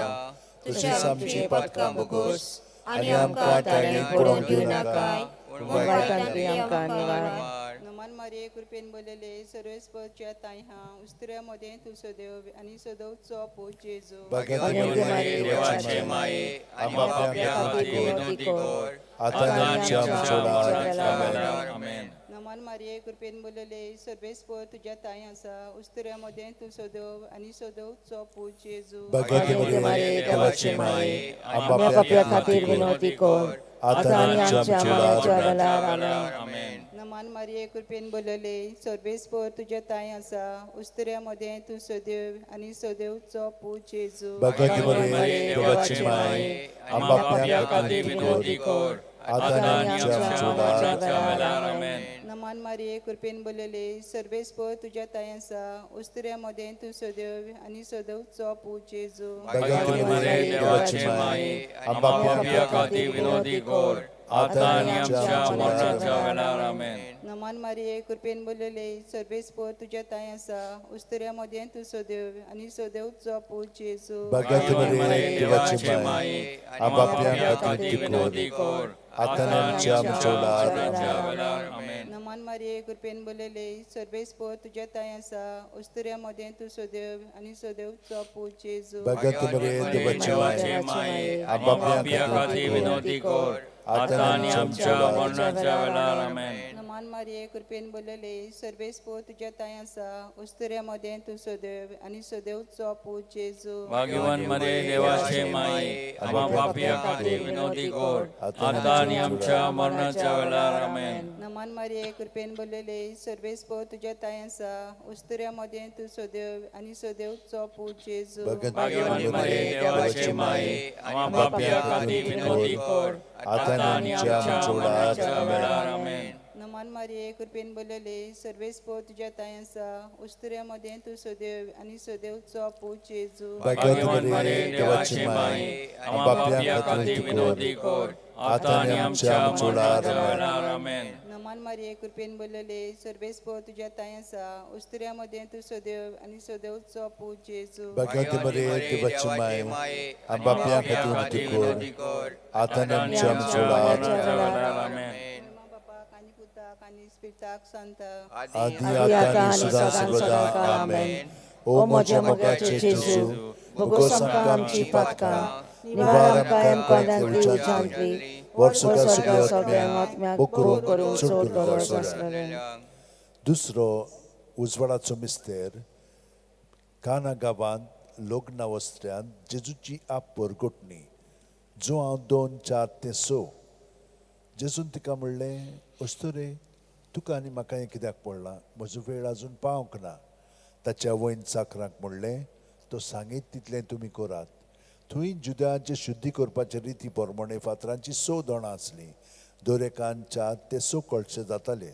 तशीच आमची पातकां भोगोस आनी आमकां ताळणें पडोवंक दिवं नाकाय पूण वायटांतली आमकां निवार नमान मारे कृपेन बोलले सर्वेस्परच्या ताई हा उस्त्र्यामध्ये तू सदैव आणि सदैवचो पूज जेजू भाग्यवती मारी देवाचे माये आम्हा पाप्या खातीर विनंती कर आता आनी आमच्या मरणाच्या वेळार आमेन नमान मारे कृपेन बोलले सर्वेस्पर तुझ्या ताई आसा उस्त्र्यामध्ये तू सदैव आणि सदैवचो पूज जेजू भाग्यवती मारी देवाचे माये आम्हा पाप्या खातीर विनंती कर आता आनी आमच्या मरणाच्या वेळार आमेन नमान मारिये कृपेन बोलले सर्वेस्पर तुझ्या ताई आसा उस्त्र्यामध्ये तू सदैव आणि सदैवचो पूज जेजू भगवती मारे देवाची माये आम्हा पाप्या खातीर विनंती कर आता आनी आमच्या मरणाच्या वेळार आमेन नमान मारिये कृपेन बोलले सर्वेस्पर तुझ्या ताई आसा उस्त्र्यामध्ये तू सदैव आणि सदैवचो पूज जेजू भगवती मारे देवाची माये आम्हा पाप्या खातीर विनंती कर आता आनी आमच्या मरणाच्या वेळार आमेन नमान मारिये कृपेन बोलले सर्वेस्पर तुझ्या ताई आसा उस्त्र्यामध्ये तू सदैव आणि सदैवचो पूज जेजू भगवती मारे देवाची माये आम्हा पाप्या खातीर विनंती कर आता आनी आमच्या मरणाच्या वेळार आमेन नमान मारिये कृपेन बोलले सर्वेस्पर तुझ्या ताई आसा उस्त्र्यामध्ये तू सदैव आणि सदैवचो पूज जेजू भगवती मारे देवाची माये आम्हा पाप्या खातीर विनंती कर आता आनी आमच्या मरणाच्या वेळार आमेन नमान मारिये कृपेन बोलले सर्वेस्पर तुझ्या ताई आसा उस्त्र्यामध्ये तू सदैव आणि सदैवचो पूज जेजू भाग्यवान मरे देवाचे माये आम्हा पापिया खातीर विनंती कर आता आनी आमच्या मरणाच्या वेळार आमेन नमान मारिये कृपेन बोलले सर्वेस्पर तुझ्या ताई आसा उस्त्र्यामध्ये तू सदैव आणि सदैवचो पूज जेजू भाग्यवान मरे देवाचे माये आम्हा पापिया खातीर विनंती कर आता आनी आमच्या मरणाच्या वेळार आमेन नमान मारिये कृपेन बोलले सर्वेस्पर तुझ्या ताई आसा उस्त्र्यामध्ये तू सदैव आणि सदैवचो पूज जेजू भाग्यवान मरे देवाचे माये आम्हा पापिया खातीर विनंती कर आता आनी आमच्या मरणाच्या वेळार आमेन नमान मारिये कृपेन बोलले सर्वेस्पर तुझ्या ताई आसा उस्त्र्यामध्ये तू सदैव आणि सदैवचो पूज जेजू भगवती मारे देवाची माये आम्हा पाप्या खातीर विनंती कर आता आनी आमच्या मरणाच्या वेळार आमेन बापा कानी पुता कानी स्पिताक सांता आदी आता आनी सदा सर्वदा आमेन ओ म्हज्या मोगाचे जेजू भोगोस आमकां आमची पातकां निवार आमकां एमकांतली उजांतली वर्सुका सगळ्यांक बोग करून सोड करून दुसरो उजवाडाचो मिस्तेर काना गांवांत लोग्ना वस्त्र्यांत जेजूची आप परगोटणी जो हांव 2, 4 ते 6 जेजून तिका म्हणलें अस्तोरे तुका आनी म्हाका हें कित्याक पडलां म्हजो वेळ आजून पावंक ना ताच्या वयन चाकरांक म्हणलें तो सांगीत तितलें तुमी करात थंय जुदांचे शुद्धी करपाचे रिती प्रमाणे फातरांची 6 दोणां आसलीं दोरेकान 4 ते 6 कळशे जाताले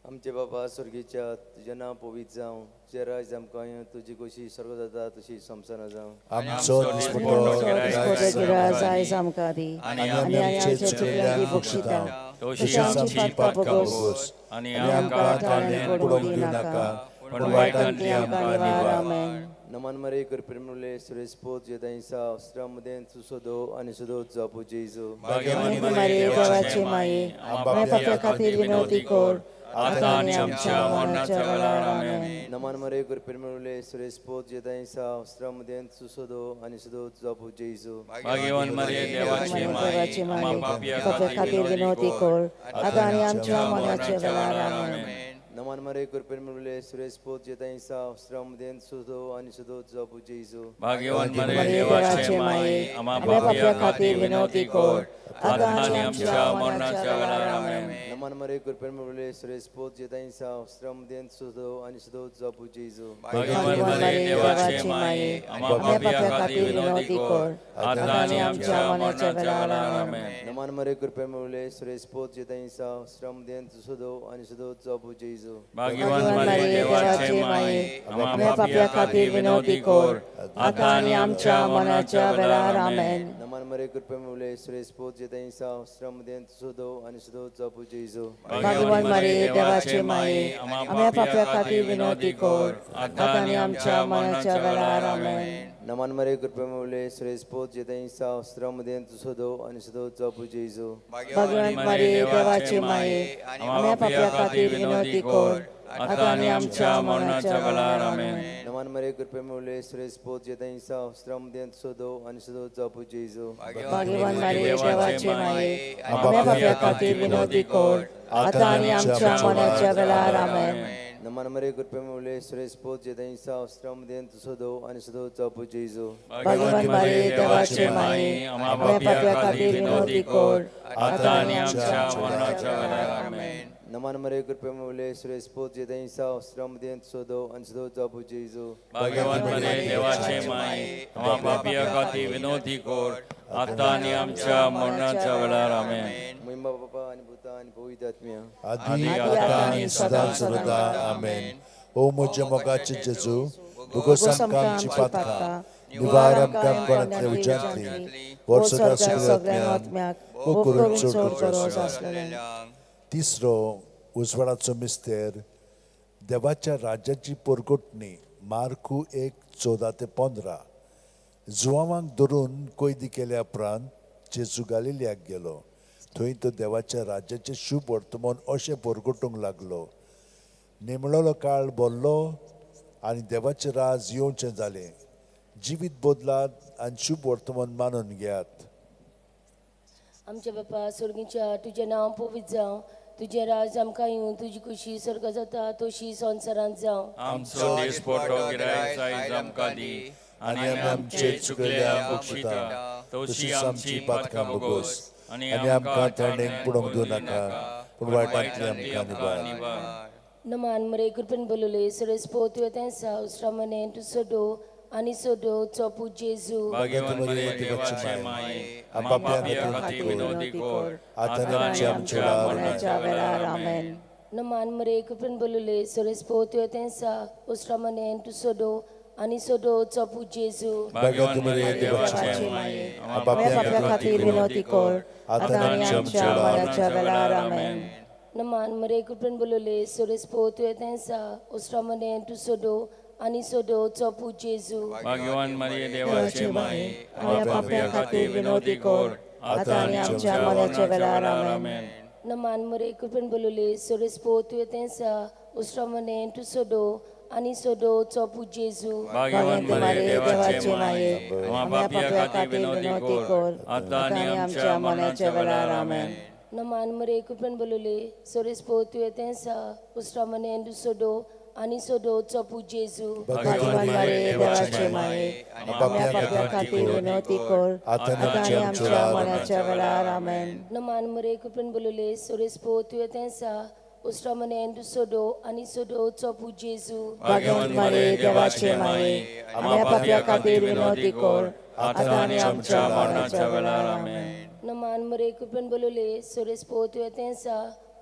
आमचे बाबा स्वर्गीच्या तुजें नांव पवित्र जावं तुजें राज आमकां तुजी कशी स्वर्ग जाता तशी संवसारांत जावं आमचो दिसपटो गिराज आयज आमकां दी आनी आमचे चुकल्यांक बक्षिता तशी आमची पापां भोगोस आनी आनी आमकां ताळणें पडोवंक दिनाका पूण वायटांतली आमकां निवार आमेन नमान मरे कृपेमुळे सुरेशपोत जेदाईसा अस्त्रामध्ये सुसोदो आणि सुदो जापू जेजू भाग्यवान मारे देवाचे माये आम्हा पाप्या खातीर विनंती कर आता आनी आमच्या मरणाच्या वेळार आमेन नमान मरे कृपेमुळे सुरेशपोत जेदाईसा अस्त्रामध्ये सुसोदो आणि सुदो जापू जेजू भाग्यवान मरे देवाचे देवाचे माये माये आम्हा पापिया पाप्या खातीर विनंती कर आता आनी आमच्या मरणाच्या वेळार आमेन नमान मरे कृपेमुळे सुरेशपोत जेदाईसा अस्त्रामध्ये सुसोदो आणि सुदो जापू जेजू भाग्यवान मरे देवाचे माये आम्हा पापिया खातीर विनंती कर आता आनी आमच्या मरणाच्या वेळार आमेन नमान मरे कृपेमुळे सुरेशपोत जेदाईसा अस्त्रामध्ये सुसोदो आणि सुदो जापू जेजू भाग्यवान मरे देवाचे माये आम्हा पापिया खातीर विनंती कर आता आनी आमच्या मरणाच्या वेळार आमेन नमान मरे कृपेमुळे सुरेशपोत जेदाईसा अस्त्रामध्ये सुसोदो आणि सुदो जापू जेजू भाग्यवान मरे देवाचे माये आम्हा पापिया खातीर विनंती कर आता आनी आमच्या मरणाच्या वेळार आमेन नमान नमान मरे कृपे मुले सुरेश पोत जेताईसा श्रमदेन सुदो आणि सुदो चपू जेजू भाग्यवान मारे देवाचे माये आम्हा पाप्या खातीर विनवती कर आता आणि आमच्या मरणाच्या वेळार आमेन. नमान मरे कृपे मुले सुरेश पोत जेताईसा श्रमदेन सुदो आणि सुदो चपू जेजू भगवान मारे देवाचे माये आम्हा पाप्या खातीर विनवती कर आता आणि आमच्या मरणाच्या वेळार आमेन. नमान मरे कृपे मुले सुरेश पोत जेताईसा श्रमदेन सुदो आणि सुदो चपू जेजू भाग्यवान मारे देवाचे माये आम्हा पाप्या खातीर विनवती कर आता आणि आमच्या मरणाच्या वेळार आमेन. नमान मरे कृपे मुले सुरेश पोत जेताईसा श्रमदेन सुदो आणि सुदो चपू जेजू भगवान मारे देवाचे माये आम्हा पाप्या खातीर विनवती कर आता आणि आमच्या मरणाच्या वेळार आमेन. नमान मरे कृपे मुले सुरेश पोत जेताईसा श्रमदेन सुदो आणि सुदो चपू जेजू भगवान मरे देवाचे माये आम्हा पापिया खातीर विनोदी कोर आता आणि आमच्या मरणाच्या वेळार आमेन. महिमा बापा आणि भूता आणि पवित्र आत्म्या आदी आता आणि सदां सर्वदा आमेन. ओ म्हजे मोगाचे जेजू भुगोस आमकां आमची पातकां निवार आमकां कोणातले उज्यांतली वर्सोदा सगळ्या आत्म्याक ओ करून चोड करोस आसलेले. तिसरो उजवाडाचो मिस्तेर देवाच्या राज्याची परगोटणी मार्कू 1:14-15. जुवांवांक धरून कैदी केल्या उपरांत जेजू गालिल्याक गेलो. थंय तो देवाच्या राज्याचे शुभ वर्तमान अशें परगोटूंक लागलो. नेमळोलो काळ भरलो आनी देवाचें राज येवचें जालें. जिवीत बदलात आनी शुभ वर्तमान मानून घेयात. आमच्या बापा स्वर्गीच्या तुजें नांव पवित्र जावं, तुजें राज आमकां येवं, तुजी खुशी स्वर्ग जाता तशी संवसारांत जावं. आमचो दिसपट्टो गिरायक आयज आमकां दी आनी आमी आमचे चुकलेल्यांक बक्षिता तशी आमची पातकां बगोस आनी आमकां थंडेक पडोवंक दिवं नाका पूण वायटांतली आमकां निवार. नमान मरे कृपेन बोलले सरस पोत येतेंसा उस्रामने तू सोडो आनी सोडो चोपू जेजू भाग्यवान मरे देवाचे माये आम्हा पापियां खातीर विनोदी कोर आता आनी आमच्या मरणाच्या वेळार आमेन. नमान मरे कृपेन बोलले सरस पोत येतेंसा उस्रामने तू सोडो आनी सोडो चोपू जेजू भाग्यवान मरे देवाचे माये आम्हा पाप्या खातीर विनवती कर आता आणि आमच्या मरणाच्या वेळार आमेन. नमान मरे कृपेन बोलले सरस पोत येतेंसा उस्रामने तू सोडो आनी सोडो चोपू जेजू भाग्यवान मरे देवाचे माये आम्हा पाप्या खातीर विनवती कर आता आणि आमच्या मरणाच्या वेळार आमेन. नमान मरे कृपेन बोलले सरस पोत येतेंसा उस्रामने तू सोडो आनी सोडो चोपू जेजू भाग्यवान मरे देवाचे माये आम्हा आम्हा पापियां खातीर विनोदी कोर आता आनी आमच्या मरणाच्या वेळार आमेन. नमान मरे कृपेन बोलले सरस पोत येतेंसा उस्रामने तू सोडो आनी सोडो चोपू जेजू भाग्यवान मारे देवाचे माये आम्हा पाप्या खातीर विनवती कर आता आणि आमच्या मरणाच्या वेळार आमेन. नमान मरे कृपेन बोलले सरस पोत येतेंसा उस्रामने तू सोडो आनी सोडो चोपू जेजू भाग्यवान मारे देवाचे माये आम्हा पाप्या खातीर विनवती कर आता आणि आमच्या मरणाच्या वेळार आमेन. नमान मरे कृपेन बोलले सरस पोत येतेंसा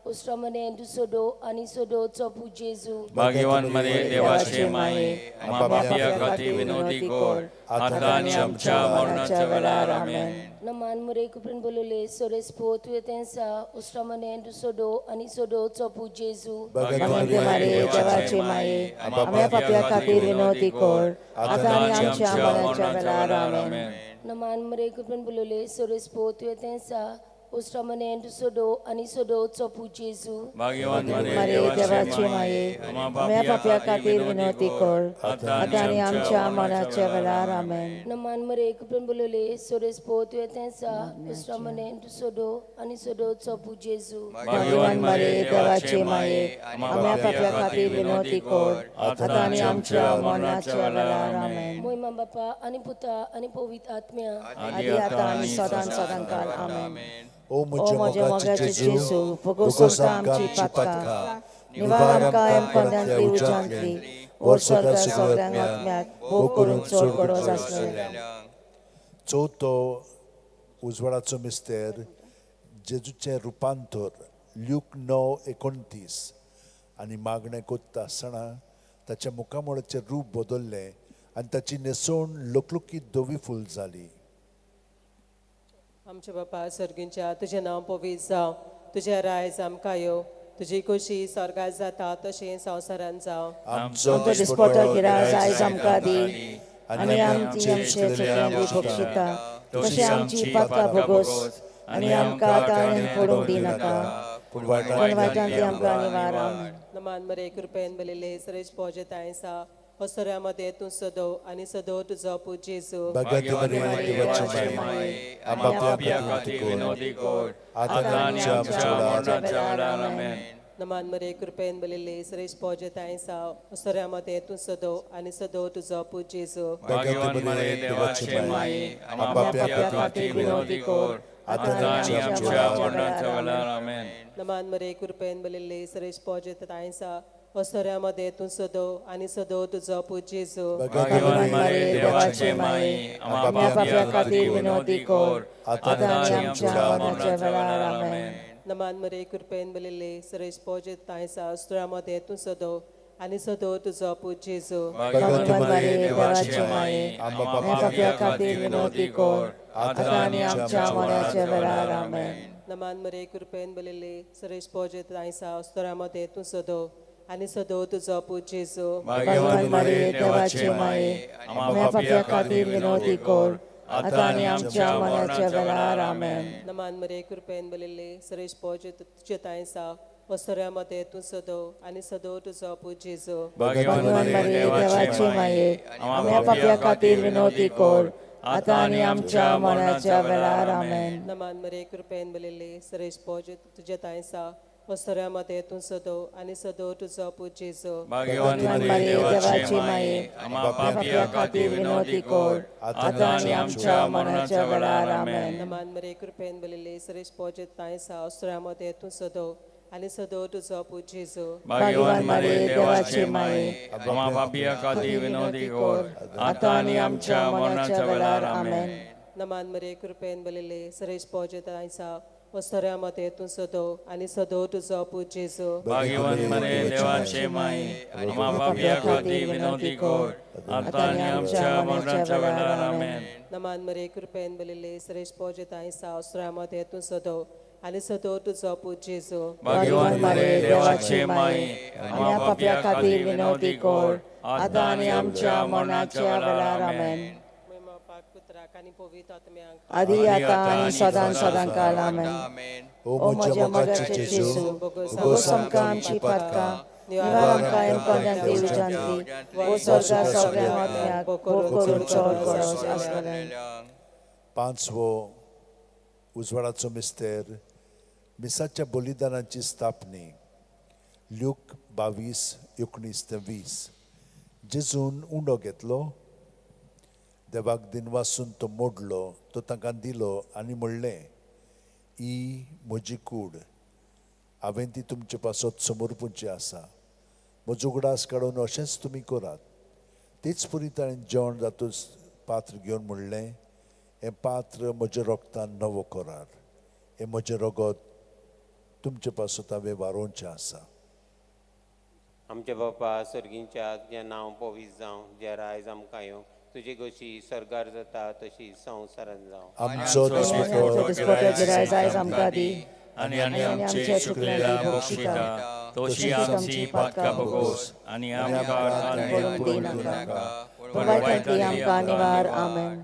उस्रामने तू सोडो आनी सोडो चोपू जेजू भाग्यवान मरे देवाचे माये आम्हा पापियां खातीर विनोदी कोर आता आनी आमच्या मरणाच्या वेळार आमेन. नमान मरे कृपेन बोलले सरस पोत येतेंसा उस्रामने तू सोडो आनी सोडो चोपू जेजू भाग्यवान मारे देवाचे माये आम्हा पाप्या खातीर विनवती कर आता आणि आमच्या मरणाच्या वेळार आमेन. नमान मरे कृपेन बोलले सरस पोत येतेंसा उस्रामने तू सोडो आनी सोडो चोपू जेजू भाग्यवान मरे मारे देवाचे माये आम्हा पाप्या खातीर विनवती कर आता आणि आमच्या मरणाच्या वेळार आमेन. नमान मरे कृपेन बोलले सरस पोत येतेंसा उस्रामने तू सोडो आनी सोडो चोपू जेजू भाग्यवान मारे देवाचे माये आम्हा पाप्या खातीर विनवती कर आता आणि आमच्या मरणाच्या वेळार आमेन. मोहिमा बापा आनी पुता आनी पवित्र आत्म्या आदी आता आणि सदां सदांकाळ आमेन. ओ म्हजे मोगाचे जेजू जेजू भुगोस भुगोस आमकां आमची आमची पातकां पातकां निवार आमकां कोंड्यांतली उज्यांतली वर्सोदा सगळ्यांक आत्म्याक भोग करून चोड करोस आसलेले. चवथो उजवाडाचो मिस्तेर जेजूचें रुपांतर ल्यूक 9:29 आनी मागणें कोत्ता आसतना ताच्या मुखामोळाचें रूप बदल्लें आनी ताची न्हेसोवन लुकलुकीत धवी फूल जाली. आमचे बापा सर्गींच्या तुझें नांव पवित्र जावं तुझें रायज आमकां येवं तुजी खोशी स्वर्गात जाता तशें संवसारांत जावं आमचो दिसपटो गिराय आयज आमकां दी आनी आमची आमचे चुकल्यांनी बक्षिता तशें आमची पातकां भोगोस आनी आमकां ताळणेन पडूंक दिनाका पूण वायटांतली आमकां निवार नमान मरे कृपेन बलिले सरेज पोजे तायसा होसऱ्यामध्ये तूं सदो आनी सदो तुजो पूज जेजू भगत मरिये देवाची माय आमच्या पापी विनोदी कोड आता आनी आमच्या मरणाच्या वेळार आमेन नमान मरे कृपेन बलिले सरेज पोजे तायसा होसऱ्यामध्ये तूं सदो आनी सदो तुजो पूज जेजू भगत मरिये देवाची माय आमच्या पापी विनोदी कोड आता आनी आमच्या मरणाच्या वेळार आमेन नमान मरे कृपेन बलिले सरेज पोजे तायसा होसऱ्यामध्ये तूं सदो आनी सदो तुजो पूज जेजू भगवान मरिये देवाची माय आमच्या पापी खातीर विनोदी कोड आता आनी आमच्या मरणाच्या वेळार आमेन नमान मरे कृपेन बलिले सरेज पोजे तायसा होसऱ्यामध्ये तूं सदो आनी सदो तुजो पूज जेजू भगवान मरिये देवाची माय आमच्या पापी खातीर विनोदी कोड आता आनी आमच्या मरणाच्या वेळार आमेन नमान मरे कृपेन बलिले सरेज पोजे तायसा होसऱ्यामध्ये तूं सदो आनी सदो तुजो पूज जेजू भगवान मरिये देवाची माय आमच्या पापी खातीर विनोदी कोड आता आनी आमच्या मरणाच्या वेळार आमेन नमान मरे कृपेन बलिले सरेज पोजे तुजे तायसा होसऱ्यामध्ये तूं सदो आनी सदो तुजो पूज जेजू भगवान मरिये देवाची माय आमच्या पापी खातीर विनोदी कोड आता आनी आमच्या मरणाच्या वेळार आमेन नमान मरे कृपेन बलिले सरेज पोजे तुजे तायसा होसऱ्यामध्ये तूं सदो आनी सदो तुजो पूज जेजू भगवान मरिये देवाची माय आमच्या पापी खातीर विनोदी कोड आता आनी आमच्या मरणाच्या वेळार आमेन नमान मरे कृपेन बलिले सरेज पोजे तायसा होसऱ्यामध्ये तूं सदो आनी सदो तुजो पूज जेजू भगवान मरिये देवाची माय आमच्या पापी खातीर विनोदी कोड आता आनी आमच्या मरणाच्या वेळार आमेन नमान मरे कृपेन बलिले सरेज पोजे तायसा होसऱ्यामध्ये तूं सदो आनी सदो तुजो पूज जेजू भगवान मरिये देवाची माय आमच्या पापी खातीर विनोदी कोड आता आनी आमच्या मरणाच्या वेळार आमेन नमान मरे कृपेन बलिले सरेज पोजे तायसा होसऱ्यामध्ये तूं सदो आनी सदो तुजो पूज जेजू भगवान मरिये देवाची माय आमच्या पापी खातीर विनोदी कोड आता आनी आमच्या मरणाच्या वेळार आमेन पुत्राक आनी पवित्र आत्म्यांक आदी आता आनी सदां सदां काळ आमेन ओ म्हज्या मोगाचे जेजू भोगोस आमकां आमची पातकां निवार आमकां एमकोन्यांत दिवच्यांतली ओ स्वर्गा सगळ्या आत्म्याक करून चोर करोस आसतलें पांचवो उजवाडाचो मिस्तेर मिसाच्या बलिदानाची स्थापनी ल्यूक 22:19-20 जेजून उंडो घेतलो देवाक दिनवासून तो मोडलो तो तांकां दिलो आनी म्हणलें ही म्हजी कूड हांवें ती तुमचे पासत समर्पूची आसा म्हजो उगडास काडून अशेंच तुमी करात तेच परी ताणें जेवण जातूच पात्र घेवन म्हणलें हें पात्र म्हज्या रोगतान नवो करार हें म्हजें रगत तुमचे पासत हांवें वारोवचें आसा आमचे बापा सर्गींच्या जें नांव पवित्र जावं जें रायज आमकां येवं तुजी कशी स्वर्गार जाता तशी संवसारांत जावं आमचो दिसपटो गिराय आयज आमकां दी आनी आमची चुकलेल्या बक्षिता तोशी आमची पातकां भोगोस आनी आमकां ताळणेन पडूंक दिनाका पूण वायटांतली आमकां निवार आमेन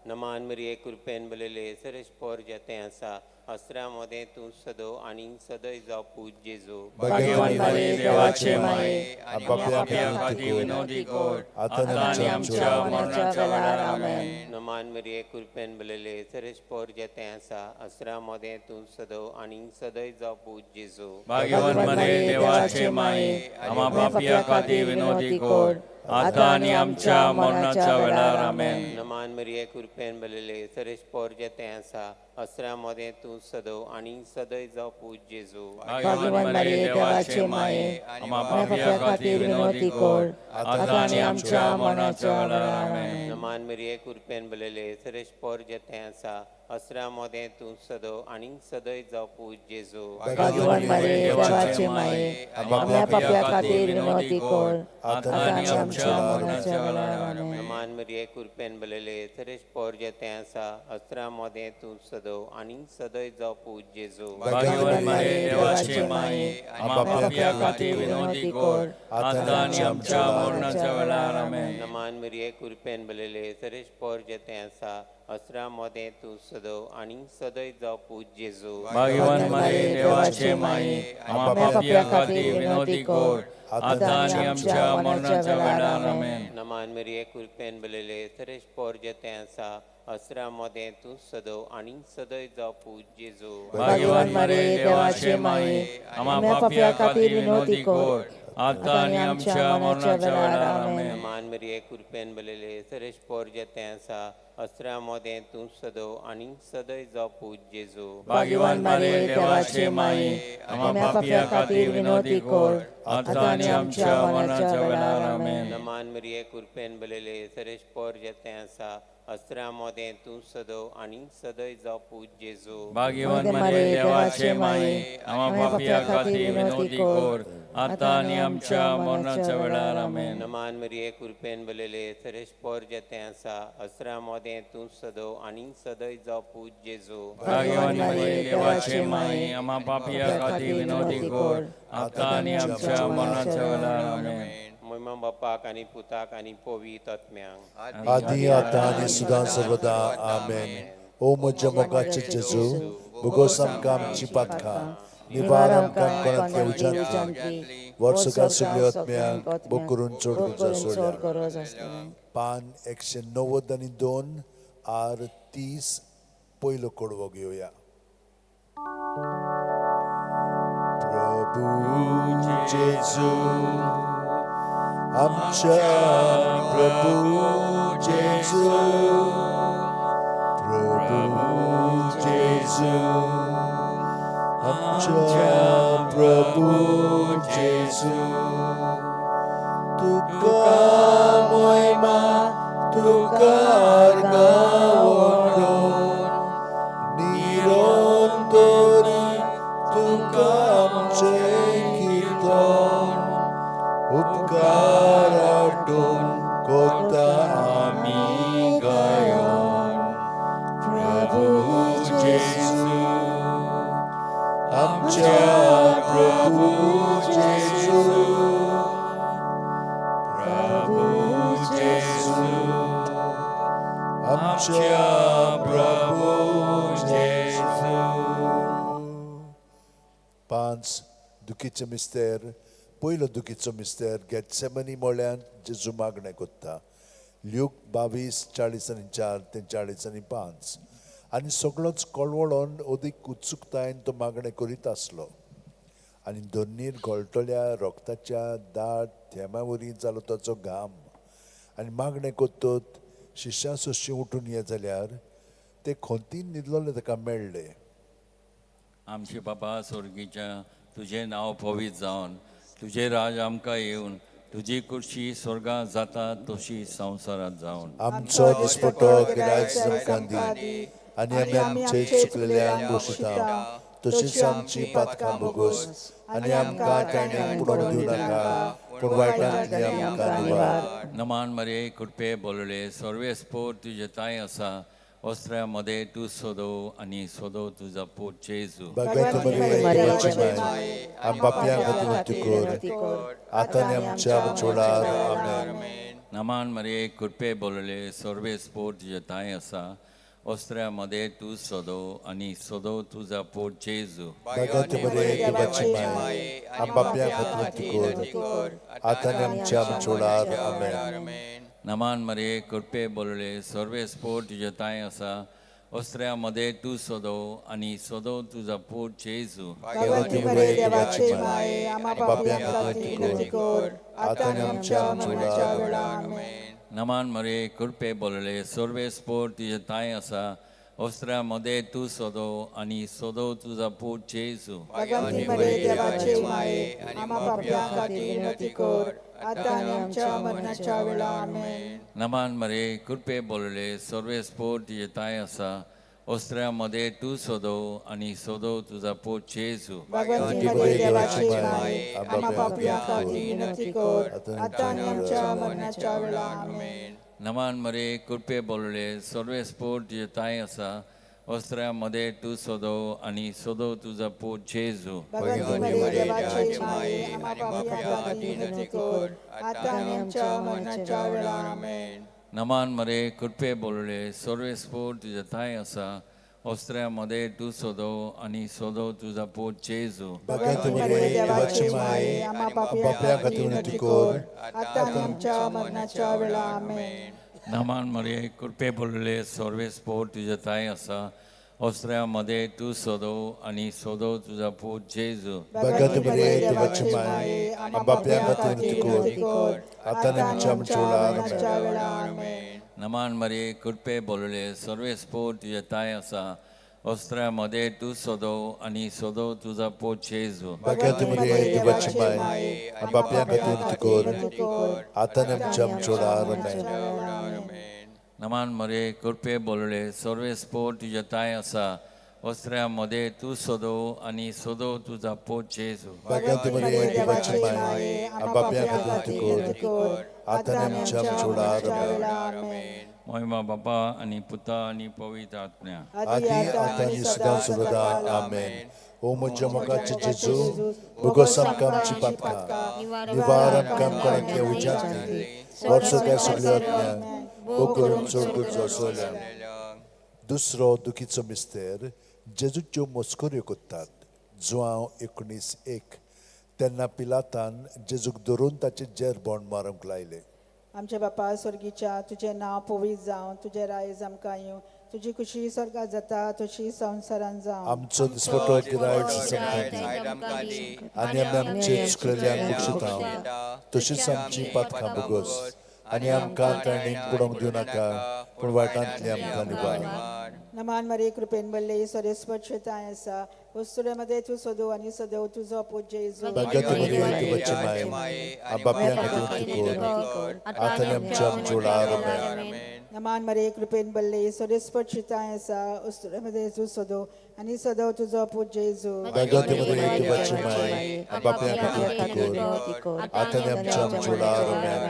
नमान मरिये कृपेन बलिले सरेज पोर जेतें आसा अस्त्रामध्ये तूं सदो आनी सदय जावं पूज जेजू भगवान मरिये देवाची माय आमच्या पापी खातीर विनोदी कोड आता आनी आमच्या मरणाच्या वेळार आमेन नमान मरिये कृपेन बलिले सरेज पोर जेतें आसा अस्त्रामध्ये तूं सदो आनी सदय जावं पूज जेजू भगवान मरिये देवाची माय आमच्या पापी खातीर विनोदी कोड आता आनी आमच्या मरणाच्या वेळार आमेन नमान मरिये कृपेन बलिले सरेज पोर जेतें आसा अस्त्रामध्ये तूं सदो आनी सदय जावं पूज जेजू भगवान मरिये देवाची माय आमच्या पापी खातीर विनोदी कोड आता आनी आमच्या मरणाच्या वेळार आमेन नमान मरिये कृपेन बलिले सरेज पोर जेतें आसा अस्त्रा मोदें तूं सदो आनी सदय जावं पूज जेजू भाग्यवान मारे देवाचे माये आम्हा पाप्या खातीर विनवती कर आता आनी आमच्या मरणाच्या वेळार आमेन. नमान मरिये कृपेन बलयले तरेश पोर जेतें आसा अस्त्रा मोदें तूं सदो आनी सदय जावं पूज जेजू भाग्यवान मारे देवाचे माये आम्हा पाप्या खातीर विनवती कर आता आनी आमच्या मरणाच्या वेळार आमेन. नमान मरिये कृपेन बलयले तरेश पोर जेतें आसा अस्त्रा मोदें तूं सदो आनी सदय जावं पूज जेजू भाग्यवान मारे देवाचे माये आम्हा पाप्या खातीर विनवती कर आता आनी आमच्या मरणाच्या वेळार आमेन. नमान मरिये कृपेन बलयले तरेश पोर जेतें आसा अस्त्रा मोदें तूं सदो आनी सदय जावं पूज जेजू भाग्यवान मारे देवाचे माये आम्हा पाप्या खातीर विनवती कर आता आनी आमच्या मरणाच्या वेळार आमेन. नमान मरिये कृपेन बलयले तरेश पोर जेतें आसा अस्त्रा मोदें तूं सदो आनी सदय जावं पूज जेजू भाग्यवान मारे देवाचे माये आम्हा पाप्या खातीर विनवती कर आता आनी आमच्या मरणाच्या वेळार आमेन. नमान मरिये कृपेन बलयले तरेश पोर जेतें आसा अस्त्रा मोदें तूं सदो आनी सदय जावं पूज जेजू भाग्यवान मारे देवाचे माये आम्हा पाप्या खातीर विनवती कर आता आनी आमच्या मरणाच्या वेळार आमेन. नमान मरिये कृपेन बलयले तरेश पोर जेतें आसा अस्त्रा मोदें तूं सदो आनी सदय जावं पूज जेजू भाग्यवान मारे देवाचे माये आम्हा पाप्या खातीर विनवती कर आता आनी आमच्या मरणाच्या वेळार आमेन. महिमा बापाक आनी पुताक आनी पवित्र आत्म्यांक आदी आता आनी सदां सर्वदा आमेन. ओ म्हज्या मोगाचे जेजू भुगोस आमकां आमची पातकां निवार आमकां कोणांतल्या उज्यांतली वर्सुका सगळ्या आत्म्यांक बूक करून चड गरज आसता. पान 192 आर 30 पयलो कडवो घेवया. प्रभू जेजू आमच्या प्रभू जेजू प्रभू जेजू आमच्या प्रभू जेजू तुका महिमा तुका गावडोन निरंतरी तुका आमचे कीर्तन उपकार आठोन कोता आमी गायोन. प्रभू जेजू आमच्या प्रभू जेजू प्रभू जेजू आमच्या प्रभू जेजू. 5 दुखीचो मिस्तेर. पयलो दुखीचो मिस्तेर गेतसेमनी मोळ्यांत जेजू मागणें कोत्ता. ल्यूक 22:40-4 ते 40-5. आनी सगळोच कळवळोन ओदीक उत्सुकतायेन तो मागणें करीत आसलो. आनी दोनीर गळटल्या रोगताच्या दाट थेंबा वरी जालो ताचो घाम. आनी मागणें कोत्तोत शिश्यां सोशी उठून ये जाल्यार ते खोंतीन न्हिदलोले ताका मेळ्ळे. आमचे बाबा स्वर्गीच्या तुझें नांव पवित्र जावन तुझे राज आमकां येवन तुजी कुर्शी स्वर्गांत जाता तशी संवसारांत जावन. आमचो दिसपटो गिरायक आमकां दी आनी आमी आमचे चुकलेल्यांक दोशिता तशीच आमची पातकां बोगोस आनी आमकां ताणें पडोवंक दिवं नाका पूण वायटांतली आमकां निवार. नमान मरे कृपे बोलले सर्वेस्पोर तुझे ताय आसा वस्त्रामध्ये तू सोदो आनी सोदो तुझा पोट जेजू. नमान मरे कृपे बोलले सर्वेस्पोर तुझे ताय आसा वस्त्रामध्ये तू सोदो आनी सोदो तुझा पोट जेजू. नमान मरे कृपे बोलले सर्वेस्पोर तुझे ताय आसा वस्त्रामध्ये तू सोदो आनी सोदो तुझा पोट जेजू. नमान मरे कृपे बोलले सर्वेस्पोर तुझे ताय आसा वस्त्रामध्ये तू सोदो आनी सोदो तुझा पोट जेजू. नमान मरे कृपे बोलले सर्वेस्पोर तुझे ताय आसा ओस्त्र्यामध्ये तू सोदव आणि सोदव तुझा पोट जेजू भगवंतीमध्ये देवाची माये आम्हा पापियांसाठी विनंती कर आता आणि आमच्या मरणाच्या वेळा आमेन. नमान मरे कृपे बोलले सर्व स्पोर्ट तुझे ताय असा ओस्त्र्यामध्ये तू सोदव आणि सोदव तुझा पोट जेजू भगवंतीमध्ये देवाची माये आम्हा पापियांसाठी विनंती कर आता आणि आमच्या मरणाच्या वेळा आमेन. नमान मरे कृपे बोलले सर्व स्पोर्ट तुझे ताय असा ओस्त्र्यामध्ये तू सोदव आणि सोदव तुझा पोट जेजू भगवंतीमध्ये देवाची माये आम्हा पापियांसाठी विनंती कर आता आणि आमच्या मरणाच्या वेळा आमेन. नमान मरे कृपे बोलले सर्व स्पोर्ट तुझे ताय असा ओस्त्र्यामध्ये तू सोदव आणि सोदव तुझा पोट जेजू भगवंतीमध्ये देवाची माये आम्हा पापियांसाठी विनंती कर आता आणि आमच्या मरणाच्या वेळा आमेन. नमान मरे कृपे बोलले सर्व स्पोर्ट तुझे ताय असा ओस्त्र्यामध्ये तू सोदव आणि सोदव तुझा पोट जेजू भगवंतीमध्ये देवाची माये आम्हा पापियांसाठी विनंती कर आता आणि आमच्या मरणाच्या वेळा आमेन. नमान मरे कृपे बोलले सर्व स्पोर्ट तुझे ताय असा ओस्त्र्यामध्ये तू सोदव आणि सोदव तुझा पोट जेजू भगवंतीमध्ये देवाची माये आम्हा पापियांसाठी विनंती कर आता आणि आमच्या मरणाच्या वेळा आमेन. महिमा बापा आणि पुता आणि पवित्र आत्म्या आदि आता आणि सदा आमेन. ओ म्हज्या मोगाचे जेजू भोगोस आमकां आमची पातकां निवार आमकां आमकां उज्यांतली वर्स काय सगळ्यो आत्म्या भोग करून चड तुजो सोयल्यान. दुसरो दुखीचो मिस्तेर जेजूच्यो मस्कोऱ्यो कोत्तात. जुआंव 19:1 तेन्ना पिलातान जेजूक धरून ताचे जेर बोंड मारूंक लायले. आमचे बापा स्वर्गीच्या तुझे नाव पवित्र जावं तुझे रायज आमकां येवं तुझी खुशी स्वर्गात जाता तशी संवसारान जावं. आमचो दिसपटो गिरायक समकां आनी आमी आमचे चुकलेल्यांक बक्षितांव तशीच आमची पातकां भोगोस आनी आमकां ताणीक पडोवंक दिवं नाका पूण वायटांतली आमकां निवार. नमान मरे कृपेन बल्ले सरस्वताय आसा वस्तुरेमध्ये तू सदो आणि सदैव तुझो पूज जेजू भगवंतीमध्ये देवाची माये आम्हा पापियांसाठी विनंती कर आता आणि आमच्या मरणाच्या वेळा आमेन. नमान मरे कृपेन बल्ले सरस्वताय आसा वस्तुरेमध्ये तू सदो आणि सदैव तुझो पूज जेजू भगवंतीमध्ये देवाची माये आम्हा पापियांसाठी विनंती कर आता आणि आमच्या मरणाच्या वेळा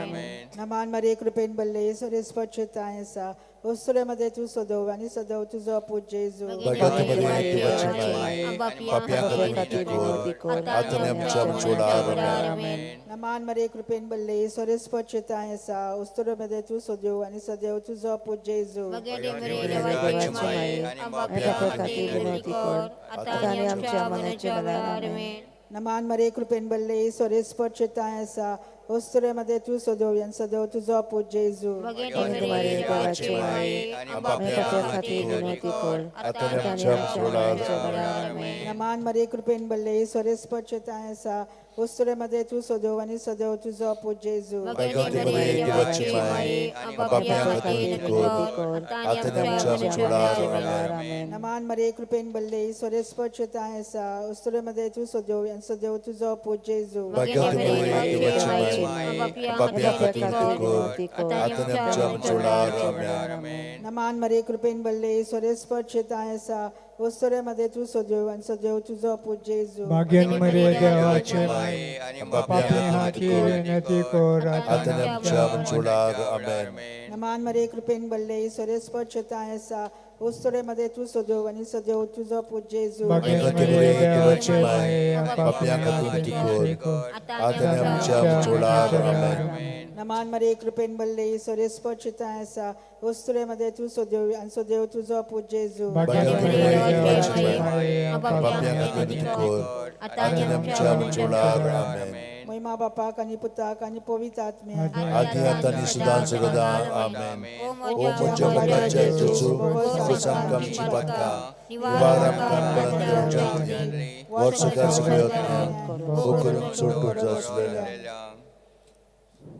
आमेन. नमान मरे कृपेन बल्ले सरस्वताय आसा वस्तुरेमध्ये तू सदो आणि सदैव तुझो पूज जेजू भगवंतीमध्ये देवाची माये पापियांसाठी विनंती कर आता आणि आमच्या मरणाच्या वेळा आमेन. नमान मरे कृपेन बल्ले सरस्वताय आसा वस्तुरेमध्ये तू सदो आणि सदैव तुझो पूज जेजू देवाची माये पापियांसाठी विनंती कर आता आणि आमच्या मरणाच्या वेळा आमेन. नमान मरे कृपेन बल्ले सरस्वताय आसा वस्तुरेमध्ये तू सदो आणि सदैव तुझो पूज जेजू देवाची माये पापियांसाठी विनंती कर आता आणि आमच्या मरणाच्या वेळा आमेन. नमान मरे कृपेन बल्ले सरस्वताय आसा वस्तुरेमध्ये तू सदो आणि सदैव तुझो पूज जेजू भगवंतीमध्ये देवाची माये आम्हा पापियांसाठी विनंती कर आता आणि आमच्या मरणाच्या वेळा आमेन. नमान मरे कृपेन बल्ले सरस्वताय आसा वस्तुरेमध्ये तू सदो आणि सदैव तुझो पूज जेजू भगवंतीमध्ये देवाची माये आम्हा पापियांसाठी विनंती कर आता आणि आमच्या मरणाच्या वेळा आमेन. नमान मरे कृपेन बल्ले सरस्वताय आसा वस्तुरेमध्ये तू सदो आणि सदैव तुझो पूज जेजू भाग्यन मरे देवाचे माये आम्हा पापियांसाठी पापियांसाठी विनंती कर आता आणि आमच्या मरणाच्या आमेन. नमान मरे कृपेन बल्ले सरस्वताय आसा वस्तुरेमध्ये तू सदो आणि सदैव तुझो पूज जेजू भगवंतीमध्ये देवाची माये आम्हा पापियांसाठी विनंती कर आता आणि आमच्या मरणाच्या आमेन. नमान मरे कृपेन बल्ले सरस्वताय आसा वस्तुरेमध्ये तू सदो आणि सदैव तुझो पूज जेजू भगवंतीमध्ये देवाची माये आम्हा पापियांसाठी विनंती कर आता आणि आमच्या मरणाच्या आमेन. महिमा बापाक आणि पुताक आणि पवित्र आत्म्याक आदि आता आणि सदा आमेन. ओ म्हज्या मोगाचे जेजू भोगोस आमकां आमची पातकां निवार आमकां आमकां उज्यांतली वर्स काय सगळ्यो आत्म्या भोग करून चड तुजो आसलेल्या.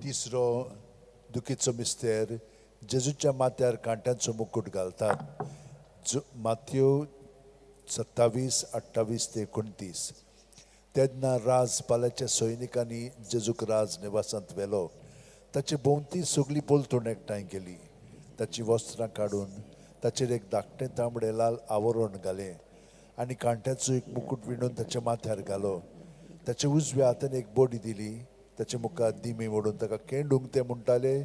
तिसरो दुखीचो मिस्तेर जेजूच्या माथ्यार कांट्यांचो मुकुट घालतात. माथ्यो 27:28-29 तेन्ना राजपाल्याच्या सैनिकांनी जेजूक राज निवासांत व्हेलो. ताचे भोंवती सगळी पोलतूण एकठांय केली. ताची वस्त्रां काडून ताचेर एक धाकटें तांबडें लाल आवरण घालें आनी कांट्याचो एक मुकुट विणून ताच्या माथ्यार घालो. ताच्या उजव्या हातान एक बोडी दिली. ताच्या मुखार दिमी मोडून ताका केंडूंक ते म्हणटाले,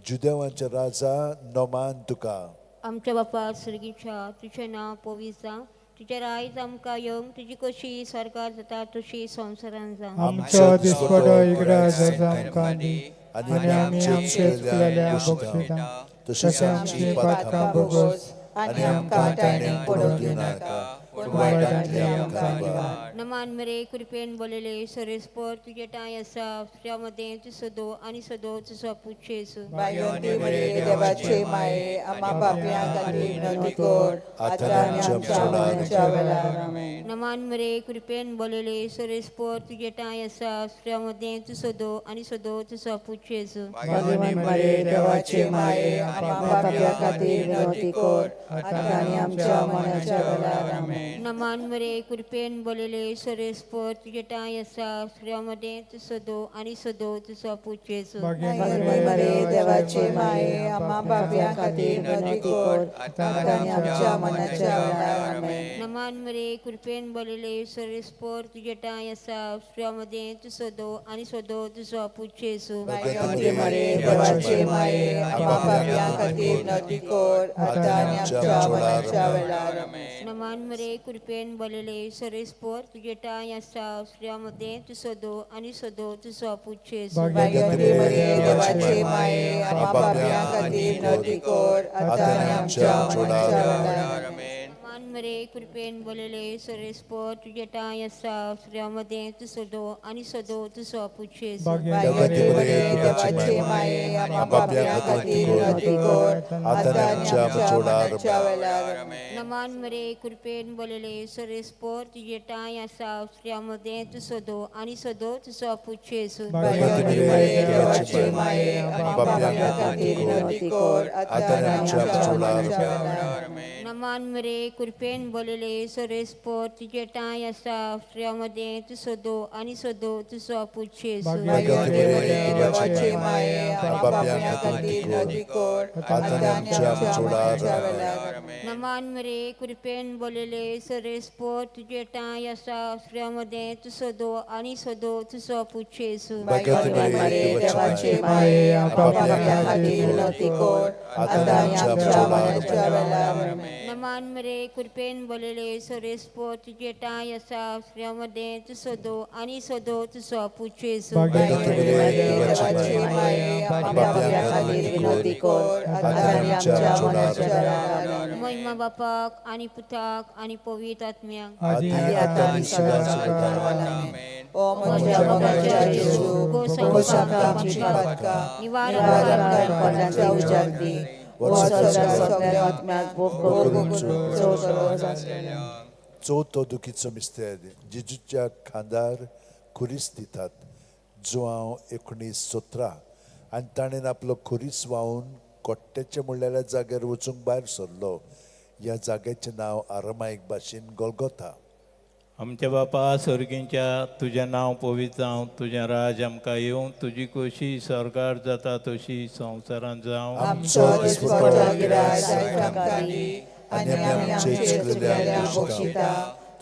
जुदेवांच्या राजा नोमान तुका. आमच्या बापा सर्गीच्या तुझें नांव पवित्र जावं, तुजें रायज आमकां येवंक, तुजी कशी स्वर्गार जाता तशी संवसारान जावं. आमचो दिसपडो इग्राज आमकां दी, आनी आमी आमचे चुकलेल्या बक्षिता, तशेंच आमची पातकां भोगोस, आनी आमकां तायणेक पडूंक दिवं नाका, पूण वायटांतली आमकां निवार. नमान मेरे कृपेन बोलेले सरेस्पर तुझे टाय आसा, तुझ्यामध्ये तू सदो आनी सदो तुजो पूत येसू. बायोंती मरे देवाचे माये, आम्हा पापयां खातीर विनवणी कर, आतां आनी आमच्या मरणाच्या वेळार आमेन. नमान मेरे कृपेन बोलेले सरेस्पर तुझे टाय आसा, तुझ्यामध्ये तू सदो आनी सदो तुजो पूत येसू. बायोंती मरे देवाचे माये, आम्हा पापयां खातीर विनवणी कर, आतां आनी आमच्या मरणाच्या वेळार आमेन. नमान मेरे कृपेन बोलेले सरेस्पर तुझे टाय आसा, तुझ्यामध्ये तू सदो आनी सदो तुजो पूत येसू. बायोंती मरे देवाचे माये, आम्हा पापयां खातीर विनवणी कर, आतां आनी आमच्या मरणाच्या वेळार आमेन. नमान मेरे कृपेन बोलेले सरेस्पर तुझे टाय आसा, तुझ्यामध्ये तू सदो आनी सदो तुजो पूत येसू. बायोंती मरे देवाचे माये, आम्हा पापयां खातीर विनवणी कर, आतां आनी आमच्या मरणाच्या वेळार आमेन. नमान मेरे कृपेन बोलेले सरेस्पर तुझे टाय आसा, तुझ्यामध्ये तू सदो आनी सदो तुजो पूत येसू. बायोंती मरे देवाचे माये, आम्हा पापयां खातीर विनवणी कर, आतां आनी आमच्या मरणाच्या वेळार आमेन. नमान मेरे कृपेन बोलेले सरेस्पर तुझे टाय आसा, तुझ्यामध्ये तू सदो आनी सदो तुजो पूत येसू. बायोंती मरे देवाचे माये, आम्हा पापयां खातीर विनवणी कर, आतां आनी आमच्या मरणाच्या वेळार आमेन. नमान मेरे कृपेन बोलेले सरेस्पर तुझे टाय आसा, तुझ्यामध्ये तू सदो आनी सदो तुजो पूत येसू. बायोंती मरे देवाचे माये, आम्हा पापयां खातीर विनवणी कर, आतां आनी आमच्या मरणाच्या वेळार आमेन. नमान मेरे कृपेन बोलेले सरेस्पर तुझे टाय आसा, तुझ्यामध्ये तू सदो आनी सदो तुजो पूत येसू. बायोंती मरे देवाचे माये, आम्हा पापयां खातीर विनवणी कर, आतां आनी आमच्या मरणाच्या वेळार आमेन. नमान मेरे कृपेन बोलेले सरेस्पर तुझे टाय आसा, तुझ्यामध्ये तू सदो आनी सदो तुजो पूत येसू. बायोंती मरे देवाचे माये, आम्हा पापयां खातीर विनवणी कर, आतां आनी आमच्या मरणाच्या वेळार आमेन. नमान मेरे कृपेन बोलेले सरेस्पर तुझे टाय आसा, तुझ्यामध्ये तू सदो आनी सदो तुजो पूत येसू. बायोंती मरे देवाचे माये, आम्हा पापयां खातीर विनवणी कर, आतां आनी आमच्या मरणाच्या वेळार आमेन. महिमा बापाक आनी पुताक आनी पवित्र आत्म्याक. आदी आतां आनी सदां सदां आमेन. ओ म्हज्या मोगाच्या येशू, भोगोस आमकां आमची पातकां, निवार आमकां कोणाच्या उज्याक दी. ओ सगळ्या आत्म्याक भोग चवथो दुखीचो मिस्तेर जेजूच्या खांदार खुरीस दितात. जुआंव 19:17 आनी ताणें आपलो खुरीस व्हांवून कोट्ट्याच्या म्हणलेल्या जाग्यार वचूंक भायर सरलो. ह्या जाग्याचें नांव आरामायक भाशेन गोल्गोथा. आमच्या बापा सर्गींच्या तुजें नांव पवित्र जावं, तुजें राज आमकां येवं, तुजी कशी स्वर्गार जाता तशी संवसारान जावं. आमचो दिसपडो गिराय आमकां दी, आनी आमी आमचे चुकलेल्या बक्षिता,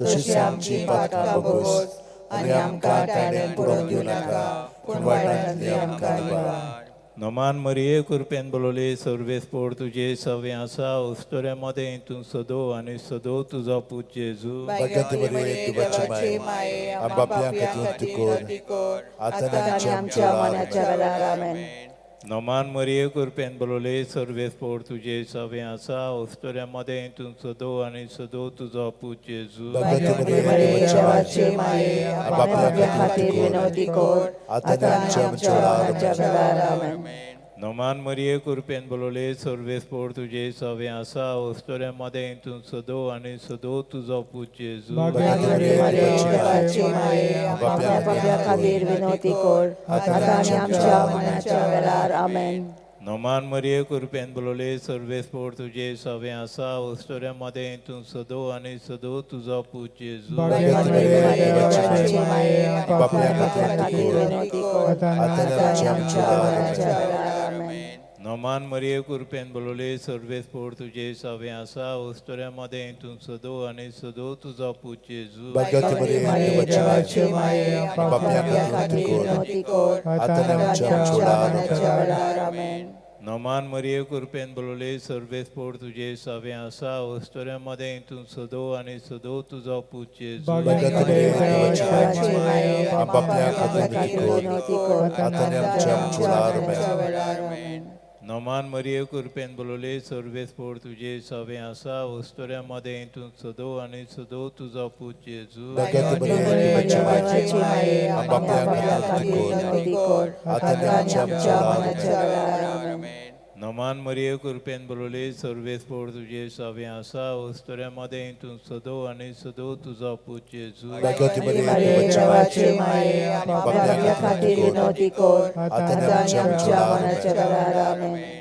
तशी आमची पातकां भोगोस, आनी आमकां तायणेक पडूंक दिवं नाका, पूण वायटांतली आमकां निवार. नमान मरिये कृपेन बोलोले सर्वेस्पोर तुजे सवे आसा, उस्तोऱ्यामध्ये तूं सदो आनी सदो तुजो पूत जेजू. बायोंती मरे देवाचे माये, आम्हा पापयां खातीर विनवणी कर, आतां आनी आमच्या मरणाच्या वेळार आमेन. नमान मरिये कृपेन बोलोले सर्वेस्पोर तुजे सवे आसा, उस्तोऱ्यामध्ये तूं सदो आनी सदो तुजो पूत जेजू. बायोंती मरे देवाचे माये, आम्हा पापयां खातीर विनवणी कर, आतां आनी आमच्या मरणाच्या वेळार आमेन. नमान मरिये कृपेन बोलोले सर्वेस्पोर तुजे सवे आसा, उस्तोऱ्यामध्ये तूं सदो आनी सदो तुजो पूत जेजू. बायोंती मरे देवाचे माये, आम्हा पापयां खातीर विनवणी कर, आतां आनी आमच्या मरणाच्या वेळार आमेन. नमान मरिये कृपेन बोलोले सर्वेस्पोर तुजे सवे आसा, उस्तोऱ्यामध्ये तूं सदो आनी सदो तुजो पूत जेजू. बायोंती मरे देवाचे माये, आम्हा पापयां खातीर विनवणी कर, आतां आनी आमच्या मरणाच्या वेळार आमेन. नोमान मरिये कृपेन बोलोले सर्वे स्पोर तुझे सवे आसा उस्तोऱ्यामध्ये तू सदो आणि सदो तुझा पूज जेजू भगत मरिये देवाची माये पाप्या खातीर विनंती कर आता आमच्या मरणाच्या वेळार आमेन नोमान मरिये कृपेन बोलोले सर्वे स्पोर तुझे सवे आसा उस्तोऱ्यामध्ये तू सदो आणि सदो तुझा पूज जेजू भगत मरिये देवाची माये पाप्या खातीर विनंती कर आता आमच्या वेळार आमेन नोमान मरिये कृपेन बोलोले सर्वे स्पोर तुझे सवे आसा उस्तोऱ्यामध्ये तू सदो आणि सदो तुझा पूज जेजू भगत मरिये देवाची माये पाप्या खातीर विनंती कर आता आमच्या मरणाच्या वेळार आमेन नोमान मरिये कृपेन बोलोले सर्वे स्पोर तुझे सवे आसा उस्तोऱ्यामध्ये तू सदो आणि सदो तुझा पूज जेजू भगत मरिये देवाची माये पाप्या खातीर विनंती कर आता आमच्या मरणाच्या वेळार आमेन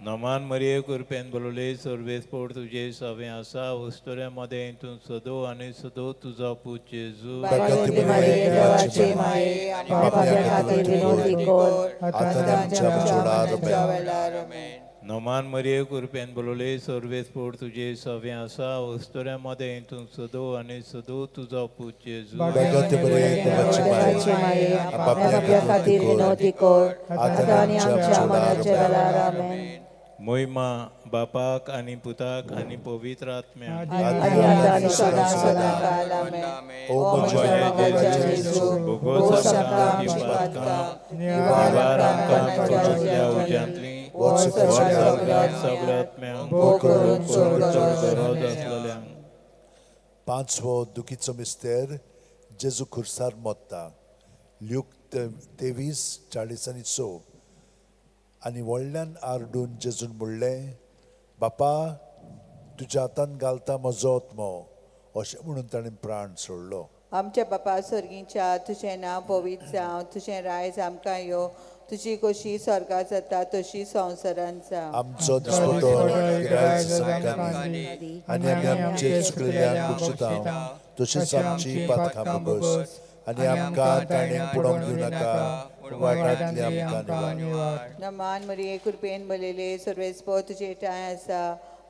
नोमान मरिये कृपेन बोलोले सर्वे स्पोर तुझे सवे आसा उस्तोऱ्यामध्ये तू सदो आणि सदो तुझा पूज जेजू भगत मरिये देवाची माये पाप्या खातीर विनंती कर आता आमच्या वेळार आमेन नोमान मरिये कृपेन बोलोले सर्वे स्पोर तुझे सवे आसा उस्तोऱ्यामध्ये तू सदो आणि सदो तुझा पूज जेजू भगत मरिये देवाची माये पाप्या खातीर विनंती कर आता आमच्या मरणाच्या वेळार आमेन महिमा बापाक आणि पुताक आणि पवित्र आत्म्या आदी आता आणि सदां आमेन ओ म्हज्या जेजू भोगो सकाळची पातकां निवार आमकां तुज्या उज्यांतली सगळ्या आत्म्यांक करून गरज आसलेल्यांक पांचवो दुखीचो मिस्तेर जेजू खुर्सार मोत्ता ल्यूक 23:40 आनी व्हडल्यान आरडून जेजून म्हणलें बापा तुज्या हातान घालता म्हजो आत्मो अशें म्हणून ताणें प्राण सोडलो आमच्या बापा सर्गीच्या तुझें नांव पवित्र जावं तुझें रायज आमकां यो तुजी कशी स्वर्गात जाता तशी संवसारांत जावं आमचो दिसपटो गिरायज आमकां दी आनी आमी आमचे चुकलेल्यांक बक्षिता तशीच आमची पातकां बगस आनी आमकां ताणें पडोवंक दिवं नाका वाटांतली आमकां निवार नमान मरिये कृपेन भरलेले सर्वेस्पो तुजे ठाय आसा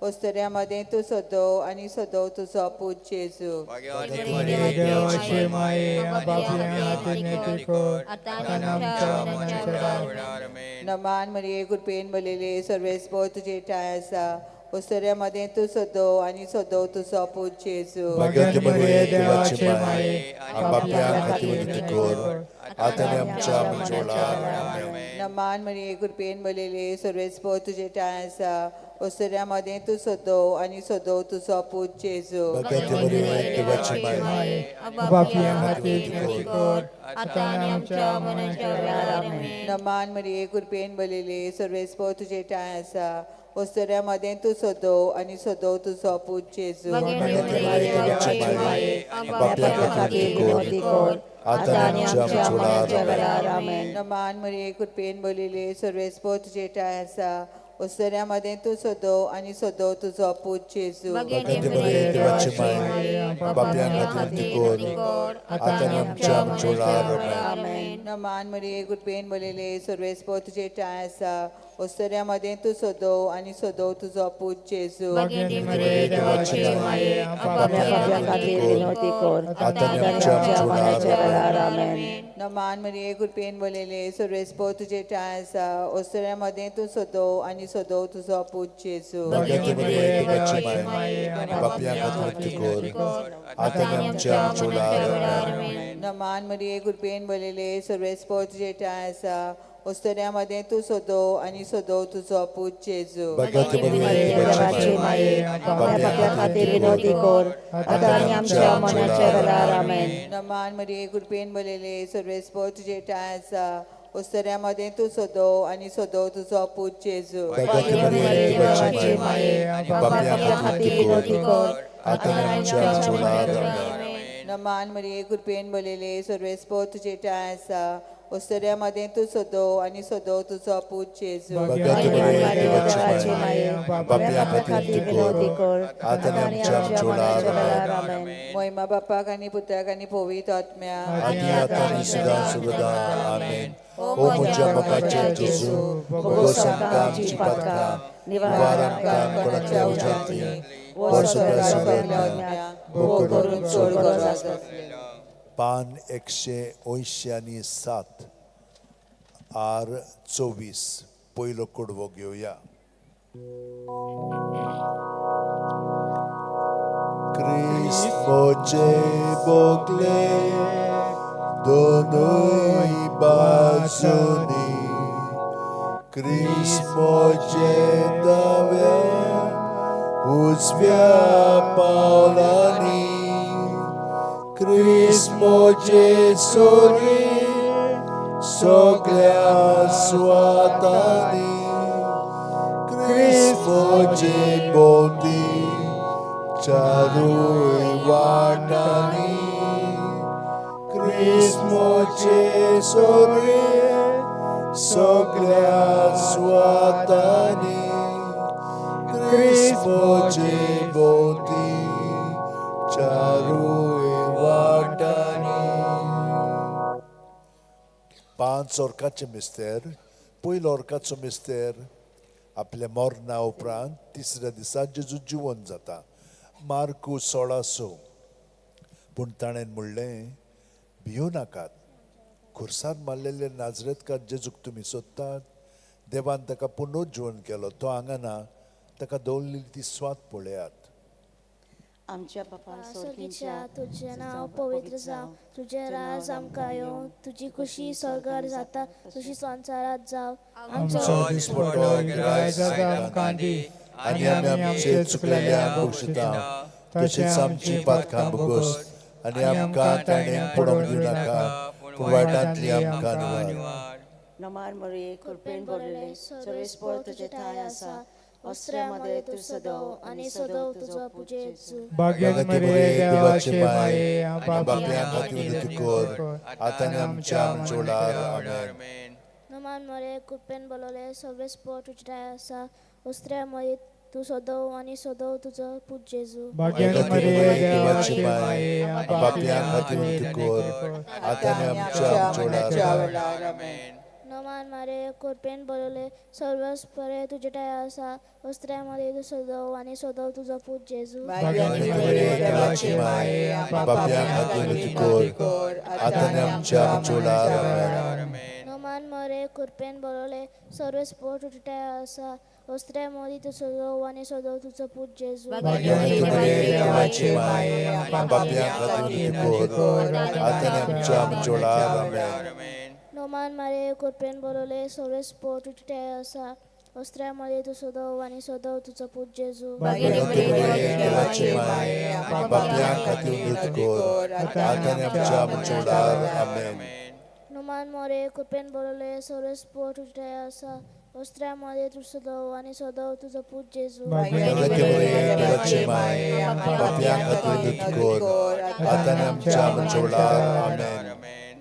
ओस्तऱ्यामध्ये तूं सदो आनी सदो तुजो पूज जेजू देवाची माये पाप्या खातीर विनंती कर आता आमच्या मरणाच्या वेळार नमान मरिये कृपेन भरलेले सर्वेस्पो तुजे ठाय आसा ओस्तऱ्यामध्ये तूं सदो आनी सदो तुजो पूज जेजू भगत मरिये देवाची माये पाप्या खातीर विनंती कर आता आमच्या मरणाच्या वेळार आमेन नमान मरिये कृपेन भरलेले सर्वेस्पो तुजे ठाय आसा ओस्तऱ्यामध्ये तूं सदो आनी सदो तुजो पूज जेजू भगत मरिये देवाची माये पाप्या खातीर विनंती कर आता आमच्या मरणाच्या वेळार आमेन नमान मरिये कृपेन भरलेले सर्वेस्पो तुजे ठाय आसा ओस्तऱ्यामध्ये तूं सदो आनी सदो तुजो पूज जेजू भगत मरिये देवाची माये पाप्या खातीर विनंती कर आता आमच्या मरणाच्या वेळार आमेन नमान मरिये कृपेन भरलेले सर्वेस्पो तुजे ठाय आसा ओस्तऱ्यामध्ये तूं सदो आनी सदो तुजो पूज जेजू भगत मरिये देवाची माये पाप्या खातीर विनंती कर आता आमच्या मरणाच्या वेळार आमेन नमान मरिये कृपेन भरलेले सर्वेस्पो तुजे ठाय आसा ओस्तऱ्यामध्ये तूं सदो आनी सदो तुजो पूज जेजू भगत मरिये देवाची माये पाप्या खातीर विनंती कर आता आमच्या मरणाच्या वेळार आमेन नमान मरिये कृपेन भरलेले सर्वेस्पो तुजे ठाय आसा ओस्तऱ्यामध्ये तूं सदो आनी सदो तुजो पूज जेजू भगत मरिये देवाची माये पाप्या खातीर विनंती कर आता आमच्या मरणाच्या वेळार आमेन नमान मरिये कृपेन भरलेले सर्वेस्पो तुजे ठाय आसा ओस्तऱ्यामध्ये तूं सदो आनी सदो तुजो पूज जेजू भगत मरिये देवाची माये पाप्या खातीर विनंती कर आता आमच्या मरणाच्या वेळार आमेन नमान मरिये कृपेन भरलेले सर्वेस्पो तुजे ठाय आसा ओस्तऱ्यामध्ये तूं सदो आनी सदो तुजो पूज जेजू भगत मरिये देवाची माये पाप्या खातीर विनंती कर आता आमच्या मरणाच्या वेळार आमेन नमान मरिये कृपेन भरलेले सर्वेस्पो तुजे ठाय आसा ओस्तऱ्यामध्ये तू सदो आणि सदो तुझो पूत जेजू भगत Maria, देवाची देवाची माये माये, बापया बापा खातीर विनवणी कर, आता आनी आमच्या आमच्या मनाच्या वेळार आमेन. महिमा बापाक आणि पुत्राक आणि पवित्र आत्म्या आनी आता आनी सदा आमेन. ओ म्हज्या मोगाचे जेजू भोगोस आमकां आमची पातकां निवार आमकां कोणाच्या उजांती वर सगळ्या सगळ्या भोग करून चड गरज आसा पान 187 आर 24 पयलो कडवो घेवया. क्रिस्मोचे बोगले दोनूय बाजूनी क्रिस्मोचे दाव्या उजव्या पावलांनी क्रिस्मोचे सोरी सगळ्या स्वातांनी क्रिस्मोचे बोंदी चारूय वाटांनी क्रिस्मोचे सोरी सगळ्या स्वातांनी क्रिस्मोचे बोंदी चारूय वाटांनी. 5 ओर्काचे मिस्तेर पयलो ओर्काचो मिस्तेर आपल्या मरणा उपरांत तिसऱ्या दिसा जेजू जिवंत जाता. मार्कू 16:6 पूण ताणें म्हणलें भियो नाकात, खुर्सार मारलेले नाजरेतकार जेजूक तुमी सोदतात, देवान ताका पुनरुज्जीवन केलो, तो हांगा ना, ताका दवरलेली ती स्वात पळयात. आमच्या बापा स्वर्गीच्या तुझें नांव पवित्र जावं, तुझें राज आमकां येवं, तुजी खुशी स्वर्गार जाता तशी संवसारांत जावं. आमचो दिसपट्टो गिरायज आमकां दी, आनी आमी आमचे चुकलेल्यांक बक्षिता, तशेंच आमची पातकां बगोस, आनी आमकां ताणें पडोवंक दिवं नाका, पूण वायटांतली आमकां निवार. नमार मरिये, कृपेन भरलेले, सर्वेस्पर तुजे ठाय आसा, अस्त्र्यामध्ये तू सदव आणि सदव तुझो पुजे येजू. भाग्यवती मरिये, देवाचे माये, बापया खातीर विनंती कर, आतां आनी आमच्या वेळार आमेन. नमान मरे कृपेन बोलवले सर्वेस्पर तुजे ठाय आसा, अस्त्र्यामध्ये तू सदव आणि सदव तुझो पूज जेजू. भाग्यवती मरिये, देवाचे माये, बापया खातीर विनंती कर, आतां आनी आमच्या वेळार आमेन. नमान मारे कृपेन बोलवले सर्वेस्परे तुजे ठाय आसा, अस्त्र्यामध्ये तू सदव आणि सदव तुझो पूज जेजू. भाग्यवती मरिये, देवाचे माये, बापया खातीर विनंती कर, आतां आनी आमच्या वेळार आमेन. नमान मरे कृपेन बोलवले सर्वेस्पर तुजे ठाय आसा, अस्त्र्यामध्ये तू सदव आणि सदव तुझो पूज जेजू. भाग्यवती मरिये, देवाचे माये, बापया खातीर विनंती कर, आतां आनी आमच्या वेळार आमेन. नमान मारे कृपेन बोलवले सर्वेस्पर तुजे ठाय आसा, अस्त्र्यामध्ये तू सदव आणि सदव तुझो पूज जेजू. भाग्यवती मरिये, देवाचे माये, बापया खातीर विनंती कर, आतां आनी आमच्या वेळार आमेन. नमान मरे कृपेन बोलवले सर्वेस्पर तुजे ठाय आसा, अस्त्र्यामध्ये तू सदव आणि सदव तुझो पूज जेजू. भाग्यवती मरिये, देवाचे माये, बापया खातीर विनंती कर, आतां आनी आमच्या वेळार आमेन.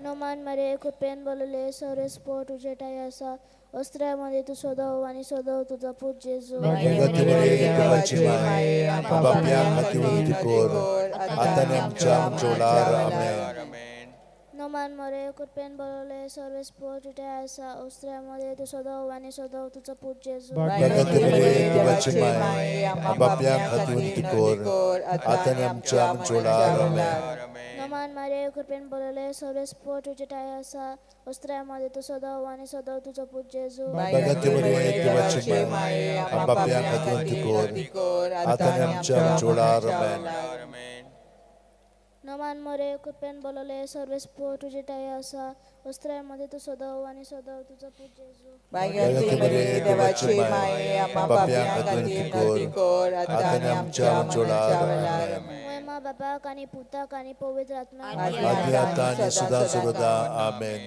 नमान मरे कृपेन बोलवले सर्वेस्पर तुजे ठाय आसा, अस्त्र्यामध्ये तू सदव आणि सदव तुझो पूज जेजू. भाग्यवती मरिये, देवाची माये, बापया खातीर विनंती कर, आतां आनी आमच्या वेळार आमेन. नमान मरे कृपेन बोलवले सर्वेस्पर तुजे ठाय आसा, अस्त्र्यामध्ये तू सदव आणि सदव तुझो पूज जेजू. भाग्यवती मरिये, देवाची माये, बापया खातीर विनंती कर, आतां आनी आमच्या वेळार आमेन. नमान मरे कृपेन बोलवले सर्वेस्पर तुजे ठाय आसा, अस्त्र्यामध्ये तू सदव आणि सदव तुझो पूज जेजू. भाग्यवती मरिये, देवाची माये, बापया खातीर विनंती कर, आतां आनी आमच्या वेळार आमेन. नमान मरे कृपेन बोलवले सर्वेस्पर तुजे ठाय आसा, अस्त्र्यामध्ये तू सदव आणि सदव तुझो पूज जेजू. भाग्यवती मरिये, देवाची माये, बापया खातीर विनंती कर, आतां आनी आमच्या वेळार आमेन. महिमा बापाक आणि पुताक आणि पवित्र आत्म्याक आदी आतां आनी सदां आमेन.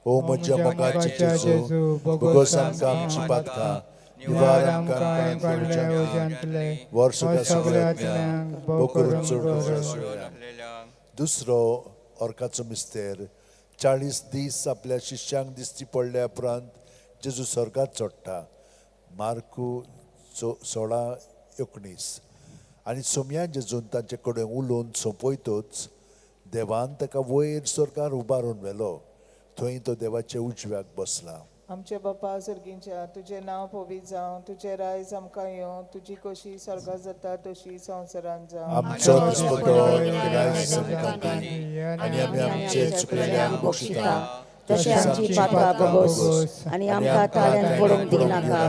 ओ म्हज्या मोगाचे जेजू भोगोस आमकां आमची पातकां निवार आमकां पडल्या उजांतले, वर्स सगळ्यांक भोग करून चड गरज. दुसरो ओर्काचो मिस्तेर 40 दीस आपल्या शिष्यांक दिसती पडल्या उपरांत जेजू स्वर्गात चडटा. मार्कू 16:19. आनी सोमया जेजून तांचे कडेन उलोवन सोंपयतूच देवान ताका वयर स्वर्गार उबारून व्हेलो. थंय तो देवाचे उजव्याक बसला. आमचे बापा सर्गींच्या तुझे नांव पवित्र जावं, तुझे रायज आमकां येवं, तुजी कशी स्वर्गात जाता तशी संवसारांत जावं. आमचो दिसपतो रायज आमकां दी, आनी आमी आमचे चुकलेल्यांक बक्षिता, तशें आमची पातकां भोगोस आनी आमकां ताळ्यान पडूंक दिनाका,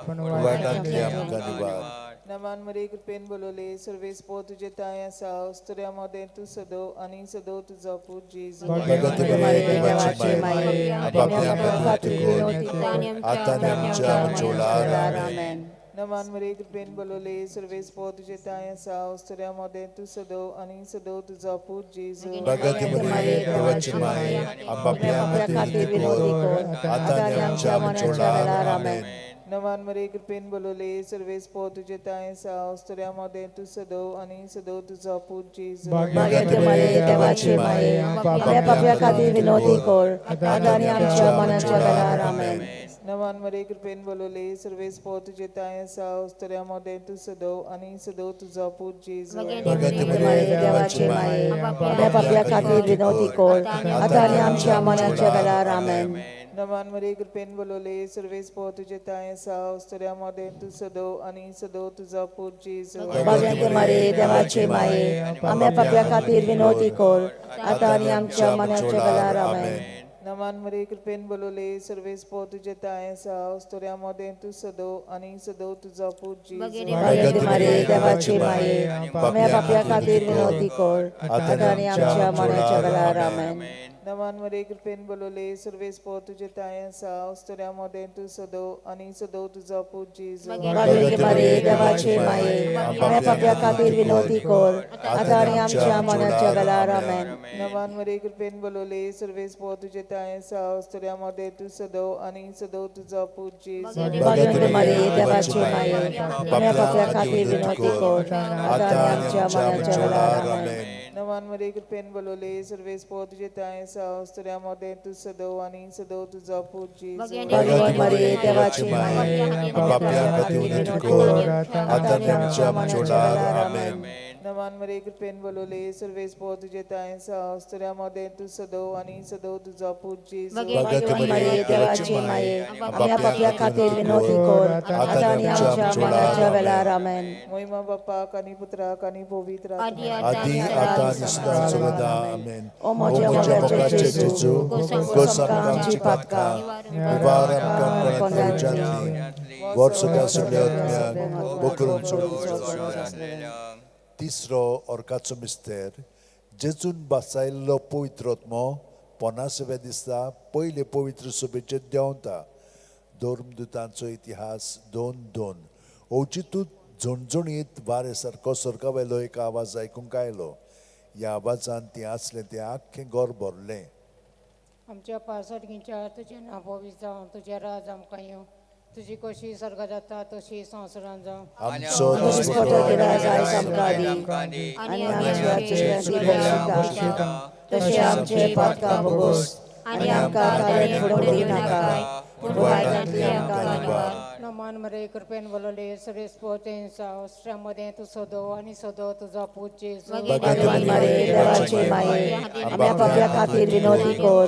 पूण वायटांतली आमकां निवार. नमान मरे कृपेन बोलोले सर्वेस पो तुझे ताय आसा, उस्तऱ्या मोदें तूं सदो आनी सदो तुजो पूत जेजू. भगत माये देवाचे माये, आपापल्या खातीर आतां आनी आमच्या मजोलार आमेन. नमान मरे कृपेन बोलोले सर्वेस पो तुझे ताय आसा, उस्तऱ्या मोदें तूं सदो आनी सदो तुजो पूत जेजू. भगत माये देवाचे माये, आपापल्या खातीर आतां आनी आमच्या मजोलार आमेन. नमान मरे कृपेन बोलोले सर्वेस पो तुझे ताय आसा, उस्तऱ्या मोदें तूं सदो आनी सदो तुजो पूत जेजू. भाग्यवती माये देवाचे माये, आपल्या पापया खातीर विनोदी कर, आतां आनी आमच्या मनाच्या वेळार आमेन. नमान मरे कृपेन बोलोले सर्वेस पो तुझे ताय आसा, उस्तऱ्या मोदें तूं सदो आनी सदो तुजो पूत जेजू. भाग्यवती माये देवाचे माये, आपल्या पापया खातीर विनोदी कर, आतां आनी आमच्या मनाच्या वेळार आमेन. नमान मरे कृपेन बोलोले सर्वेस पो तुझे ताय आसा, उस्तऱ्या मोदें तूं सदो आनी सदो तुजो पूत जेजू. भाग्यवती माये देवाचे माये, आपल्या पापया खातीर विनोदी कर, आतां आनी आमच्या मनाच्या वेळार आमेन. नमान मरे कृपेन बोलोले सर्वेस पो तुझे ताय आसा, उस्तऱ्या मोदें तूं सदो आनी सदो तुजो पूत जेजू. भाग्यवती माये देवाचे माये, आपल्या पापया खातीर विनोदी कर, आतां आनी आमच्या मनाच्या वेळार आमेन. नमान मरे कृपेन बोलोले सर्वेस पो तुझे ताय आसा, उस्तऱ्या मोदें तूं सदो आनी सदो तुजो पूत जेजू. भाग्यवती माये देवाचे माये, आपल्या पापया खातीर विनोदी कर, आतां आनी आमच्या मनाच्या वेळार आमेन. नमान मरे कृपेन बोलोले सर्वेस पो तुझे ताय आसा, उस्तऱ्या मोदें तूं सदो आनी सदो तुजो पूत जेजू. भाग्यवती माये देवाचे माये, आपल्या पापया खातीर विनोदी कर, आतां आनी आमच्या मनाच्या वेळार आमेन. नमान मरे कृपेन बोलोले सर्वेस पो तुझे ताय आसा, उस्तऱ्या मोदें तूं सदो आनी सदो तुजो पूत जेजू. भाग्यवती माये देवाचे माये, आपल्या खातीर विनोदी कर, आतां आनी आमच्या मनाच्या वेळार आमेन. नमान मरे कृपेन बोलोले सर्वेस पो तुझे ताय आसा, उस्तऱ्या मोदें तूं सदो आनी सदो तुजो पूत जेजू. भाग्यवती माये देवाचे माये, आपल्या पापया खातीर विनोदी कर, आतां आनी आमच्या मनाच्या वेळार आमेन. महिमा बापाक आनी पुत्राक आनी पवित्र आदी आतां आनी सदां आमेन. ओ म्हज्या मोगाचे जेजू, गोस आमकां आमची पातकां, निवार आमकां कोणाची वर्सुका सगळ्या आत्म्याक बोकरून सोड. तिसरो ओर्काचो मिस्तेर, जेजून बसायल्लो पवित्र आत्मो पोनासव्या दिसा पयले पवित्र सभेचेर देंवता. धर्मदुतांचो इतिहास 2:2. ओचितूच झणझणीत वारे सारको स्वर्गावेलो एक आवाज आयकूंक आयलो. ह्या आवाजान ती आसलें तें आख्खें घर भरलें. आमच्या पासर्गींच्या तुजें नांव पवित्र जावं, तुजें राज आमकां येवं, तुजी कशी स्वर्गात जाता तशी संवसारांत जावं. आमचो दिसपतो गिराय आयज आमकां दी, आनी आमच्या चुकल्यांक बक्षिता, तशें आमचे पातकां भोगोस आनी आमकां ताळ्यान पडूंक दिनाका, पूण वायटांतली आमकां निवार. नमान मरे कृपेन बोलोले सर्वेस पो तें आसा, उस्तऱ्या मोदें तूं सदो आनी सदो तुजो पूत जेजू. भाग्यवती माये देवाचे माये, आपल्या पापया खातीर विनोदी कर,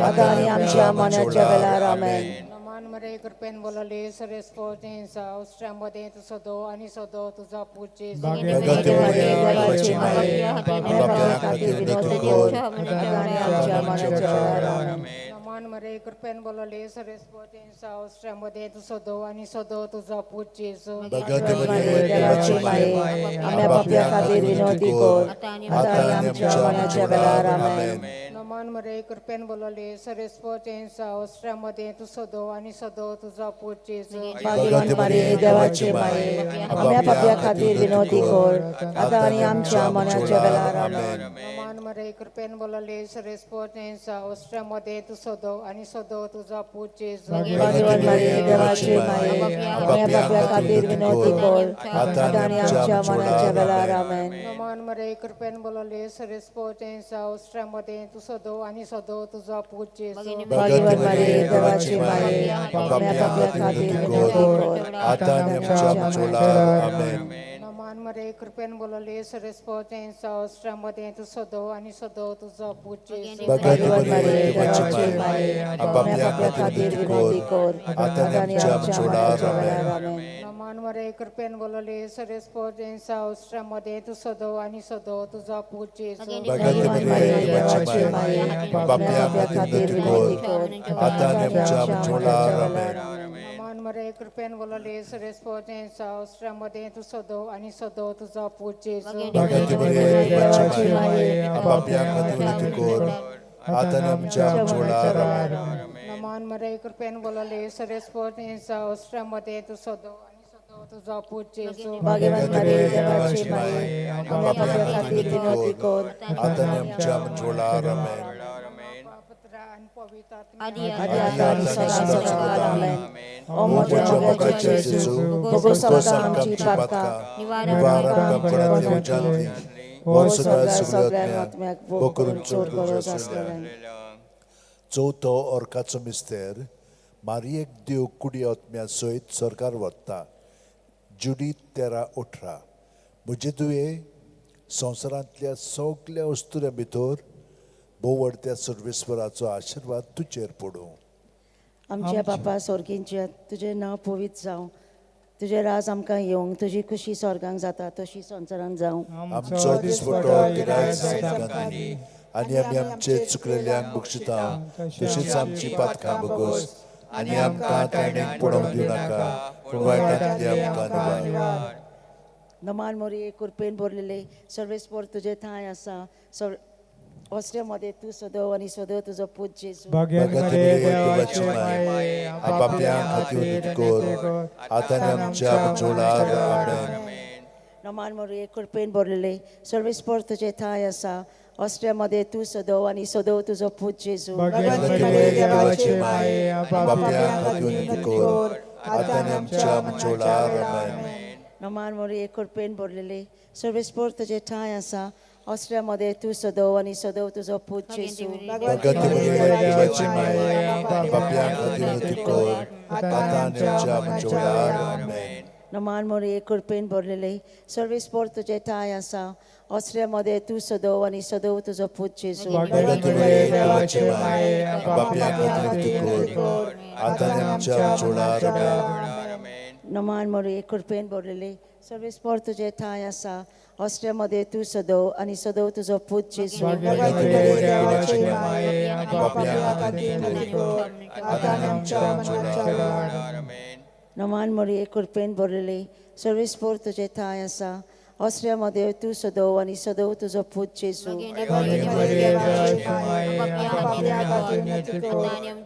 आतां आनी आमच्या मनाच्या वेळार आमेन. नमान मरे कृपेन बोलोले सर्वेस पो तें आसा, उस्तऱ्या मोदें तूं सदो आनी सदो तुजो पूत जेजू. भाग्यवती माये देवाचे माये, आपल्या पापया खातीर विनोदी कर, आतां आनी आमच्या मनाच्या वेळार आमेन. नमान मरे कृपेन बोलोले सर्वेस पो तें आसा, उस्तऱ्या मोदें तूं सदो आनी सदो तुजो पूत जेजू. भाग्यवती माये देवाचे माये, आपल्या पापया खातीर विनोदी कर, आतां आनी आमच्या मनाच्या वेळार आमेन. नमान मरे कृपेन बोलोले सर्वेस पो तें आसा, उस्तऱ्या मोदें तूं सदो आनी सदो तुजो पूत जेजू. भाग्यवती माये देवाचे माये, आपल्या पापया खातीर विनोदी कर, आतां आनी आमच्या मनाच्या वेळार आमेन. नमान मरे कृपेन बोलोले सर्वेस पो तें आसा, उस्तऱ्या मोदें तूं सदो आनी सदो तुजो पूत जेजू. भाग्यवती माये देवाचे माये, आपल्या पापया खातीर विनोदी कर, आतां आनी आमच्या मनाच्या वेळार आमेन. नमान मरे कृपेन बोलोले सर्वेस पो तें आसा, उस्तऱ्या मोदें तूं सदो सदो आणि सदो तुझा पूज जेजू भाग्यवान मारिये देवाची माये पाप्या खातीर विनंती कर आता आणि आमच्या मृत्यूला आमेन. नमान मरे कृपेन बोलले सरेस्पो त्यांचा अस्त्रामध्ये तू सदो आणि सदो तुझा पूज जेजू भाग्यवान मारिये देवाची माये पाप्या खातीर विनंती कर आता आणि आमच्या मृत्यूला आमेन. नमान मरे कृपेन बोलले सरेस्पो त्यांचा अस्त्रामध्ये तू सदो आणि सदो तुझा पूज जेजू भाग्यवान मारिये देवाची माये पाप्या खातीर विनंती कर आता आणि आमच्या मृत्यूला आमेन. नमान मरे कृपेन बोलले सरेस्पो त्यांचा अस्त्रामध्ये तू सदो आणि सदो तुझा पूज जेजू देवाची माये पाप्या खातीर विनंती कर आता आणि आमच्या मृत्यूला आमेन. नमान मरे कृपेन बोलले सरेस्पो त्यांचा अस्त्रामध्ये तू सदो आणि सदो तुझा पूज जेजू भाग्यवान मारिये देवाची माये पाप्या खातीर विनंती कर आता आणि आमच्या मृत्यूला आमेन. पुत्र आणि पवित्र आदि आता आणि सदाकाळ आमेन. ओ मोठ्या मोगाचे जेजू बघू समका आमची पातका निवारण कंपनात येऊ जानती व सगळ्या आत्म्याक भोग करून चोर करोस असलेल्या. चवथो ओर्काचो मिस्तेर मारियेक देव कुडी आत्म्या सयत सरकार वता. जुडीत 13:18 म्हजे तुवें संवसारांतल्या सगळ्या वस्तुऱ्या भितर भोव व्हडत्या सर्वेस्वराचो आशिर्वाद तुजेर पडूं. आमच्या बापा स्वर्गींच्या तुजें नांव पवित्र जावं तुजें राज आमकां येवंक तुजी खुशी स्वर्गांत जाता तशी संवसारांत जावं. आमचो दिसपटो गिरायक आमकां दी आनी आमी आमचे चुकलेल्यांक बक्षिता तशीच आमची पातकां बगोस आनी आमकां तायणेक पडोवंक दिवं नाका पूण वायटांतली आमकां निवार. नमान मोरये कृपेन भरलेले सर्वेस्पर तुजें थंय आसा मध्ये तूं सदो आणि सदो तुजो पूज जेजू भगत मारिये देवाची माये पाप्यां खातीर विनंती कर आता आनी आमच्या मृत्यूलार आमेन. नमान मोरये कृपेन भरलेले सर्वेस्पर तुजें थंय आसा मध्ये तूं सदो आणि सदो तुजो पूज जेजू भगत मारिये देवाची माये पाप्यां खातीर विनंती कर आता आनी आमच्या मृत्यूलार आमेन. नमान मोरये कृपेन भरलेले सर्वेस्पर तुजें थंय आसा मध्ये तूं सदो आणि सदो तुजो पूज जेजू भगत मारिये देवाची माये पाप्यां खातीर विनंती कर आता आनी आमच्या मृत्यूलार आमेन. नमान मोरये कृपेन भरलेले सर्वेस्पर तुजें थंय आसा मध्ये तूं सदो आणि सदो तुजो पूज जेजू भगत मारिये देवाची माये पाप्यां खातीर विनंती कर आता आनी आमच्या मृत्यूलार आमेन. नमान मोरये कृपेन भरलेले सर्वेस्पर तुजें थंय आसा मध्ये तूं सदो आणि सदो तुजो पूज जेजू भगत मारिये देवाची माये पाप्यां खातीर विनंती कर आता आनी आमच्या मृत्यूलार आमेन. नमान मोरये कृपेन भरलेले सर्वेस्पर तुजें थंय आसा मध्ये तूं सदो आणि सदो तुजो पूज जेजू भगत मारिये देवाची माये पाप्यां खातीर विनंती कर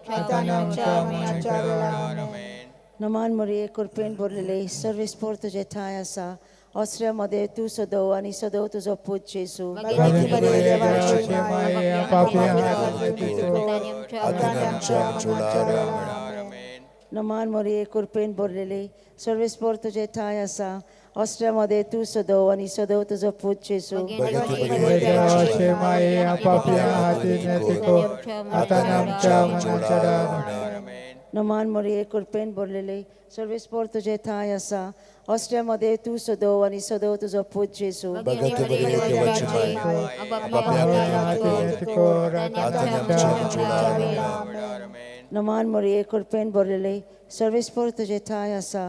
आता आनी आमच्या मृत्यूलार आमेन. नमान मोरये कृपेन भरलेले सर्वेस्पर तुजें थंय आसा मध्ये तूं सदो आणि सदो तुजो पूज जेजू भगत मारिये देवाची माये पाप्यां खातीर विनंती कर आता आनी आमच्या मृत्यूलार आमेन. नमान मोरये कृपेन भरलेले सर्वेस्पर तुजें थंय आसा मध्ये तूं सदो आणि सदो तुजो पूज जेजू भगत मारिये देवाची माये पाप्यां खातीर विनंती कर आता आनी आमच्या मृत्यूलार आमेन. नमान मोरये कृपेन भरलेले सर्वेस्पर तुजें थंय आसा मध्ये तूं सदो आणि सदो तुजो पूज जेजू भगत मारिये देवाची माये पाप्यां खातीर विनंती कर आता आनी आमच्या मृत्यूलार आमेन. नमान मोरये कृपेन भरलेले सर्वेस्पर तुजें थंय आसा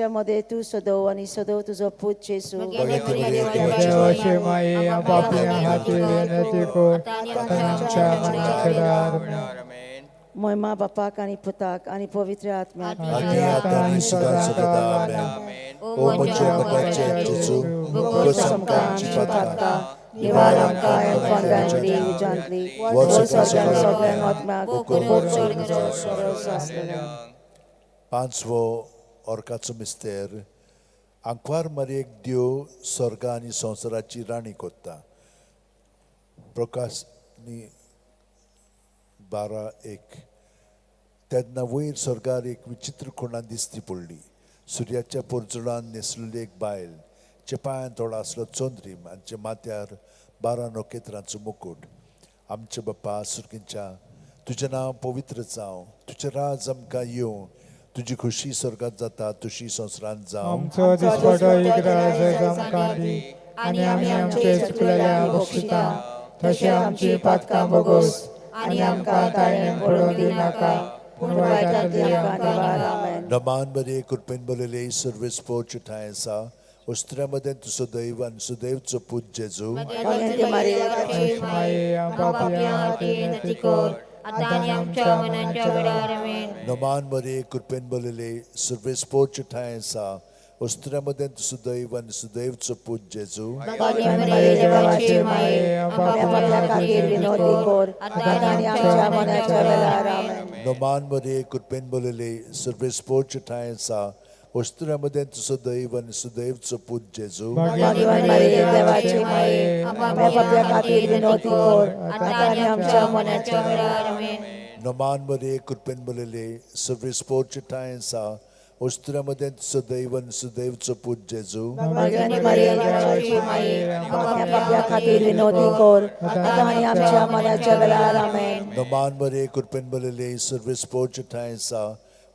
मध्ये तूं सदो आणि सदो तुजो पूज जेजू भगत मारिये देवाची माये पाप्यां खातीर विनंती कर आता आनी आमच्या मृत्यूलार आमेन. महिमा बापाक आणि पुताक आणि पवित्र आत्म्याक आदी आता आनी सदां आमेन. ओ म्हज्या मोगाचे जेजू बगो समका आमची पातका निवार आमकां एकांतांतली उजांतली व सगळ्यांक आत्म्याक भोग करोस असलेल्या. पांचवो ओर्काचो मिस्तेर आंकवार मारयेक देव स्वर्ग आनी संवसाराची राणी कोत्ता. प्रकाशनी 12:1 तेन्ना वयर स्वर्गार एक विचित्र कोणां दिसती पडली. सुर्याच्या पोरजुळान न्हेसलेली एक बायल, चे पांयां थोडो आसलो चोंद्रीम आनी चे माथ्यार 12 नोखेत्रांचो मुकुट आमचे बाप्पा सुर्गींच्या तुझें नांव पवित्र जावं, तुझें राज आमकां येवं, तुजी खुशी स्वर्गात जाता तशी संवसारांत जावं. आमचो दिसपटो इकराय आमकां दी आनी आमी आमचे चुकलेल्या बक्षिता तशें आमची पातकां बोगोस आनी आमकां ताळें पडूंक दिनाका पूण वायटांतली आमकां निवार. आमेन. नमान बरे कृपेन बरयले सर्वेस्पोरची ठाय आसा, उस्त्र्यामध्ये तुजो दैव आनी सुदैवचो पूत जेजू. आतां आमच्या मनाच्या वेळार आमेन. नमान बरे कृपेन बरयले सर्वेस्पोरची ठाय आसा, उस्त्र्यामध्ये तुजो दैव आनी सुदैवचो पूत जेजू. देवाची माये आपल्या खातीर विनोदी कोर आतां आनी आमच्या मनाच्या वेळार. आमेन. नमान बरे कृपेन बरयले सर्वेस्पोरची ठाय आसा, उस्त्र्यामध्ये तुजो दैव आनी सुदैवचो पूत जेजू. देवाची माये आपल्या खातीर विनोदी कोर आतां आनी आमच्या मनाच्या वेळार. आमेन. नमान बरे कृपेन बरयले सर्वेस्पोरची ठाय आसा, उस्त्र्यामध्ये तुजो दैव आनी सुदैवचो पूत जेजू. देवाची माये आपल्या खातीर विनोदी कोर आतां आनी आमच्या मनाच्या वेळार. आमेन. नमान बरे कृपेन बरयले सर्वेस्पोरची ठाय आसा,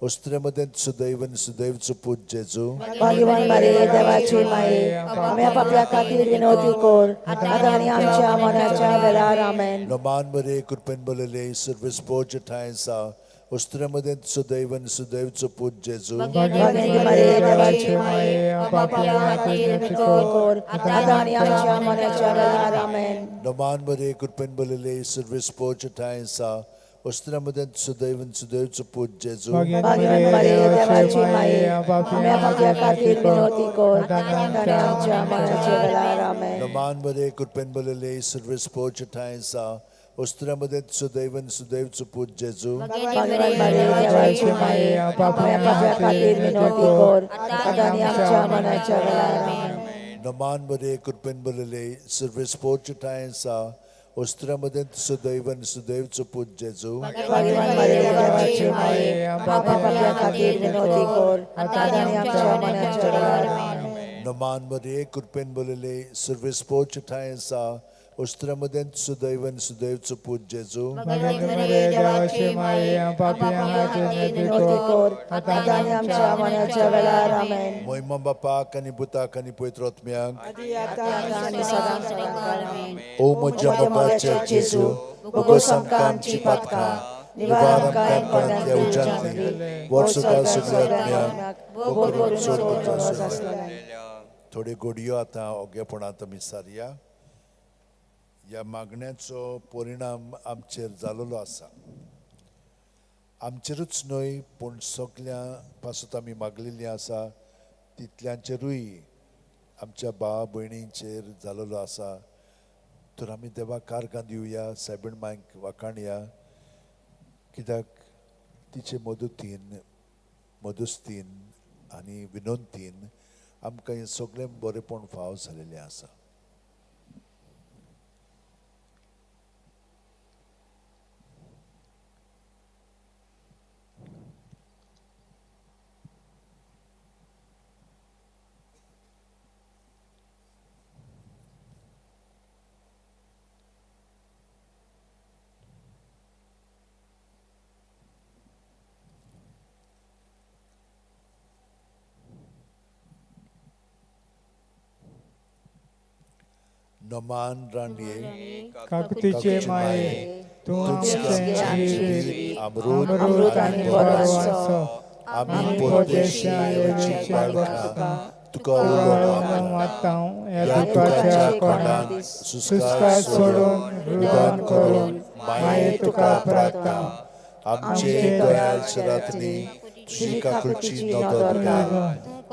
उस्त्र्यामध्ये तुजो दैव आनी सुदैवचो पूत जेजू. भाग्यवान मारिये देवाची माये आपल्या खातीर विनोदी कोर आतां आनी आमच्या मनाच्या वेळार. आमेन. नमान बरे कृपेन बरयले सर्वेस्पोरची ठाय आसा, उस्त्र्यामध्ये तुजो दैव आनी सुदैवचो पूत जेजू. मारिये देवाची माये आपल्या खातीर विनोदी कोर आतां आनी आमच्या मनाच्या वेळार. आमेन. नमान बरे कृपेन बरयले सर्वेस्पोरची ठाय आसा, उस्त्र्यामध्ये तुजो दैव आनी सुदैवचो पूत जेजू. मारिये देवाची माये आपल्या खातीर विनोदी कोर आतां आनी आमच्या मनाच्या वेळार. आमेन. नमान बरे कृपेन बरयले सर्वेस्पोरची ठाय आसा, उस्त्र्यामध्ये तुजो दैव आनी सुदैवचो पूत जेजू. मारिये देवाची माये आपल्या खातीर विनोदी कोर आतां आनी आमच्या मनाच्या वेळार. आमेन. नमान बरे कृपेन बरयले सर्वेस्पोरची ठाय आसा, उस्त्र्यामध्ये तुजो दैव आनी सुदैवचो पूत जेजू. मारिये देवाची माये आपल्या खातीर विनोदी कोर आतां आनी आमच्या मनाच्या वेळार. आमेन. नमान बरे कृपेन बरयले सर्वेस्पोरची ठाय आसा, उस्त्र्यामध्ये तुजो दैव आनी सुदैवचो पूत जेजू. देवाची माये आपल्या खातीर विनोदी कोर आतां आनी आमच्या मनाच्या वेळार. आमेन. मोहिमा बापाक आनी पुताक आनी पवित्र आत्म्याक. आनी सदां. ओ म्हज्या मोगाचे जेजू, भोगोस आमकां आमची पातकां, निवार आमकां एमपणांतल्या उज्यांतली, वर्सुका सगळ्या आत्म्याक. थोड्यो घडयो आतां ओगेपणांत आमी सारया. ह्या मागण्याचो परिणाम आमचेर जाल्लो आसा. आमचेरूच न्हय पूण सगळ्यां पासून आमी मागलेलीं आसा तितल्यांचेरूय आमच्या भाव भयणींचेर जाल्लो आसा. तर आमी देवाक कारगां दिवया, सायबीण मांयक वाखाणया, कित्याक तिचे मदुस्तीन आनी विनंतीन आमकां हें सगळें बरेंपण फाव जालेलें आसा. नमान रांडये काकतीचे माये तूं आमचें अमृत आनी परवांचो आमी परदेशी येवची बाळकां तुका उलोवंक मागतां ह्या तुकाच्या कोंडान सुस्काय सोडून रुदान करून माये तुका प्रार्थना. आमचे दयाळ शरातली तुजी काकुळची नदर घाल.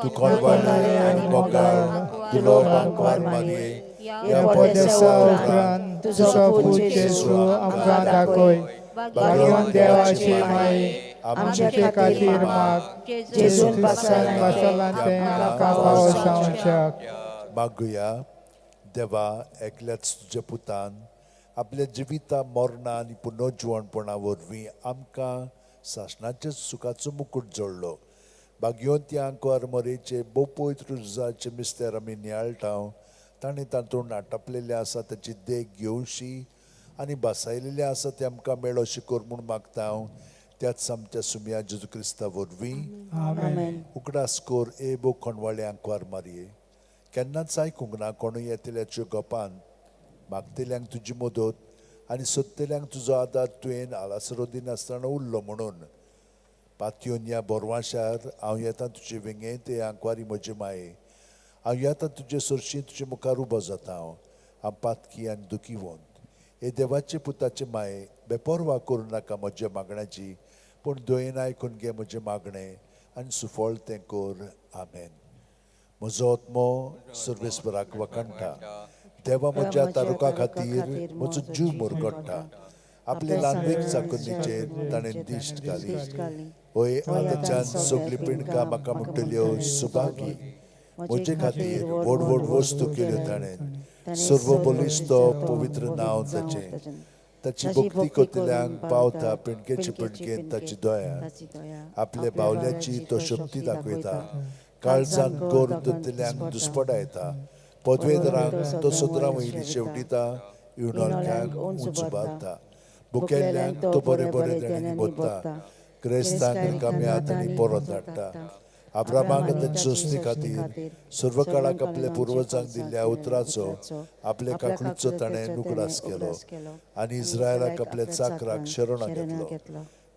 तूं कोणवाणे आनी मोगाळ तुलो बांकवार मारये. ह्या परदेसा उपरांत तुजो पूत जेजू आमकां दाखय. भाग्यवान देवाची माये आमचे खातीर माग. जेजून पासलां तें आमकां पावसावंक शक. मागुया. देवा, एकल्याच तुज्या पुतान आपल्या जिविता मरणा आनी पुनर्जीवणपणा वरवीं आमकां सासणाच्या सुखाचो मुकुट जोडलो. भाग्यवंत्यांक आरमरेचे भोव पवित्र रुजाचे मिस्तेर आमी नियाळटाव. ताणें तातूंत आटापलेले आसा ताची देख घेवशी आनी बसायलेले आसा ते आमकां मेळ अशें कर म्हूण मागता हांव त्याच आमच्या सुम्या जेजू क्रिस्ता वरवीं आमेन. उगडास कोर ए बो कोणवाळ्यांक वार मारये केन्नाच आयकूंक ना कोणूय येतल्याच्यो गपान मागतल्यांक तुजी मदत आनी सोदतल्यांक तुजो आदार तुवें आलासरो दिनासतना उरलो म्हणून पातयोन ह्या बोरवाशार हांव येता तुजे विंगे ते आंकवारी म्हजे माये हांव येता तुजे सरशी तुजे मुखार उबो जाता हांव पातकी आनी दुखी वोंत हे देवाचे पुताचे माये बेपरवा करूं नाका म्हज्या मागण्याची पूण दोयेन आयकून घे म्हजें मागणें आनी सुफळ तें कर आमेन. म्हजो आत्मो सर्वेस्वराक वखणटा देवा म्हज्या तारुका खातीर म्हजो जीव मुरगडटा आपले ल्हानवेक चाकुनीचेर ताणें दिश्ट घाली होय आतांच्यान सगळी पिणकां म्हाका म्हणटल्यो सुभागी म्हजे खातीर व्हड व्हड वस्तू केल्यो ताणें सर्व बलिश्तो पवित्र नांव ताचें ताची भक्ती करतल्यांक पावता पिणकेचे पिणकेन ताची दोया आपल्या बावल्याची तो शक्ती दाखयता काळजान गोर धरतल्यांक दुस्पटायता पदवेदरांक तो सदरां वयली शेवटिता इवनोलक्यांक उंच बारता बुकेल्ल्यांक तो बरे बरे देण्यांनी बोदता क्रेस्तांक रिकाम्यात आनी परत धाडटा अब्रामाक ताचे सोसणी खातीर सर्व काळाक आपल्या पुर्वजांक दिल्ल्या उतराचो आपल्या काकुळीचो ताणें नुकडास केलो आनी इस्रायलाक आपल्या चाकराक शरण घेतलो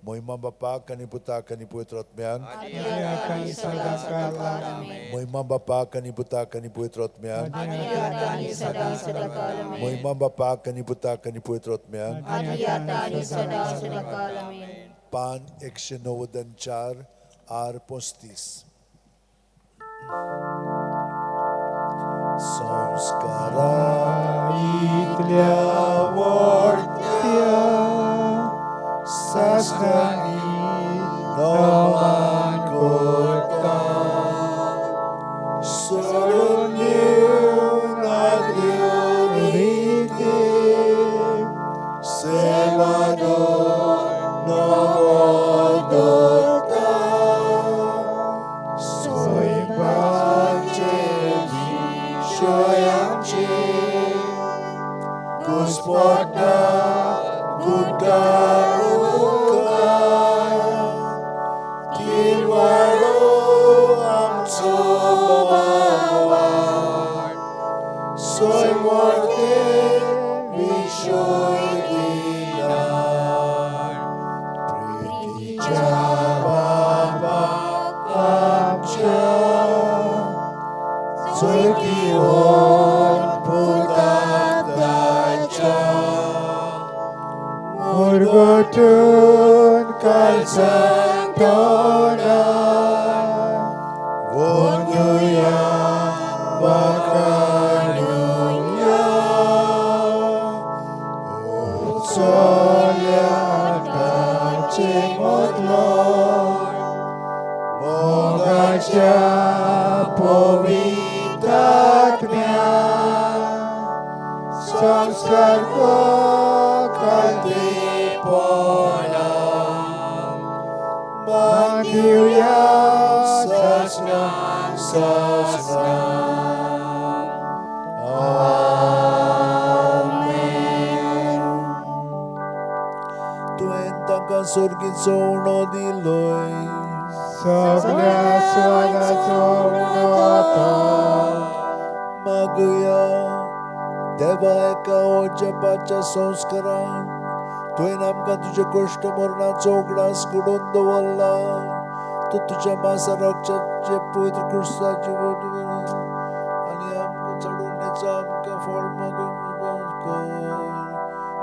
महिमा बापाक आनी पुताक आनी पवित्र आत्म्याक महिमा बापाक आनी पुताक आनी पवित्र आत्म्याक महिमा बापाक आनी पुताक आनी पवित्र आत्म्याक पान 194 आर 35 संस्कारा इतल्या वरत्या सासणांनी नमान कोता सोडून दिवन आग्यो रीती सेवादो नवोदोता सोयपाचे विशयांचे Господа Gudarukai Kilwaro amco bawat Soy morte vishoy dinar Priticha baba amca Soy kion putadacha Urgotun kalsan tona Wonyuya wakanuya Utsolya tace modlor Bogacia powitatmia Sanskar ko kalti polam Magiuya sasna sasna Amen. Tuentangkan surgin sono diloy Sogna swada sono Maguya Deva eka ojapacha संस्कारान तुवें आमकां तुजे कश्ट मरणाचो उगडास घडोवन दवरला तूं तुज्या मासा रक्षाचे पवित्र क्रिस्ताची आनी आमकां चडोवणेचो आमकां फळ मागूंक कर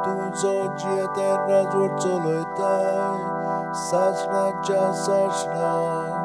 तुजो जियेता राजवट चलयताय सासणाच्या सासणाक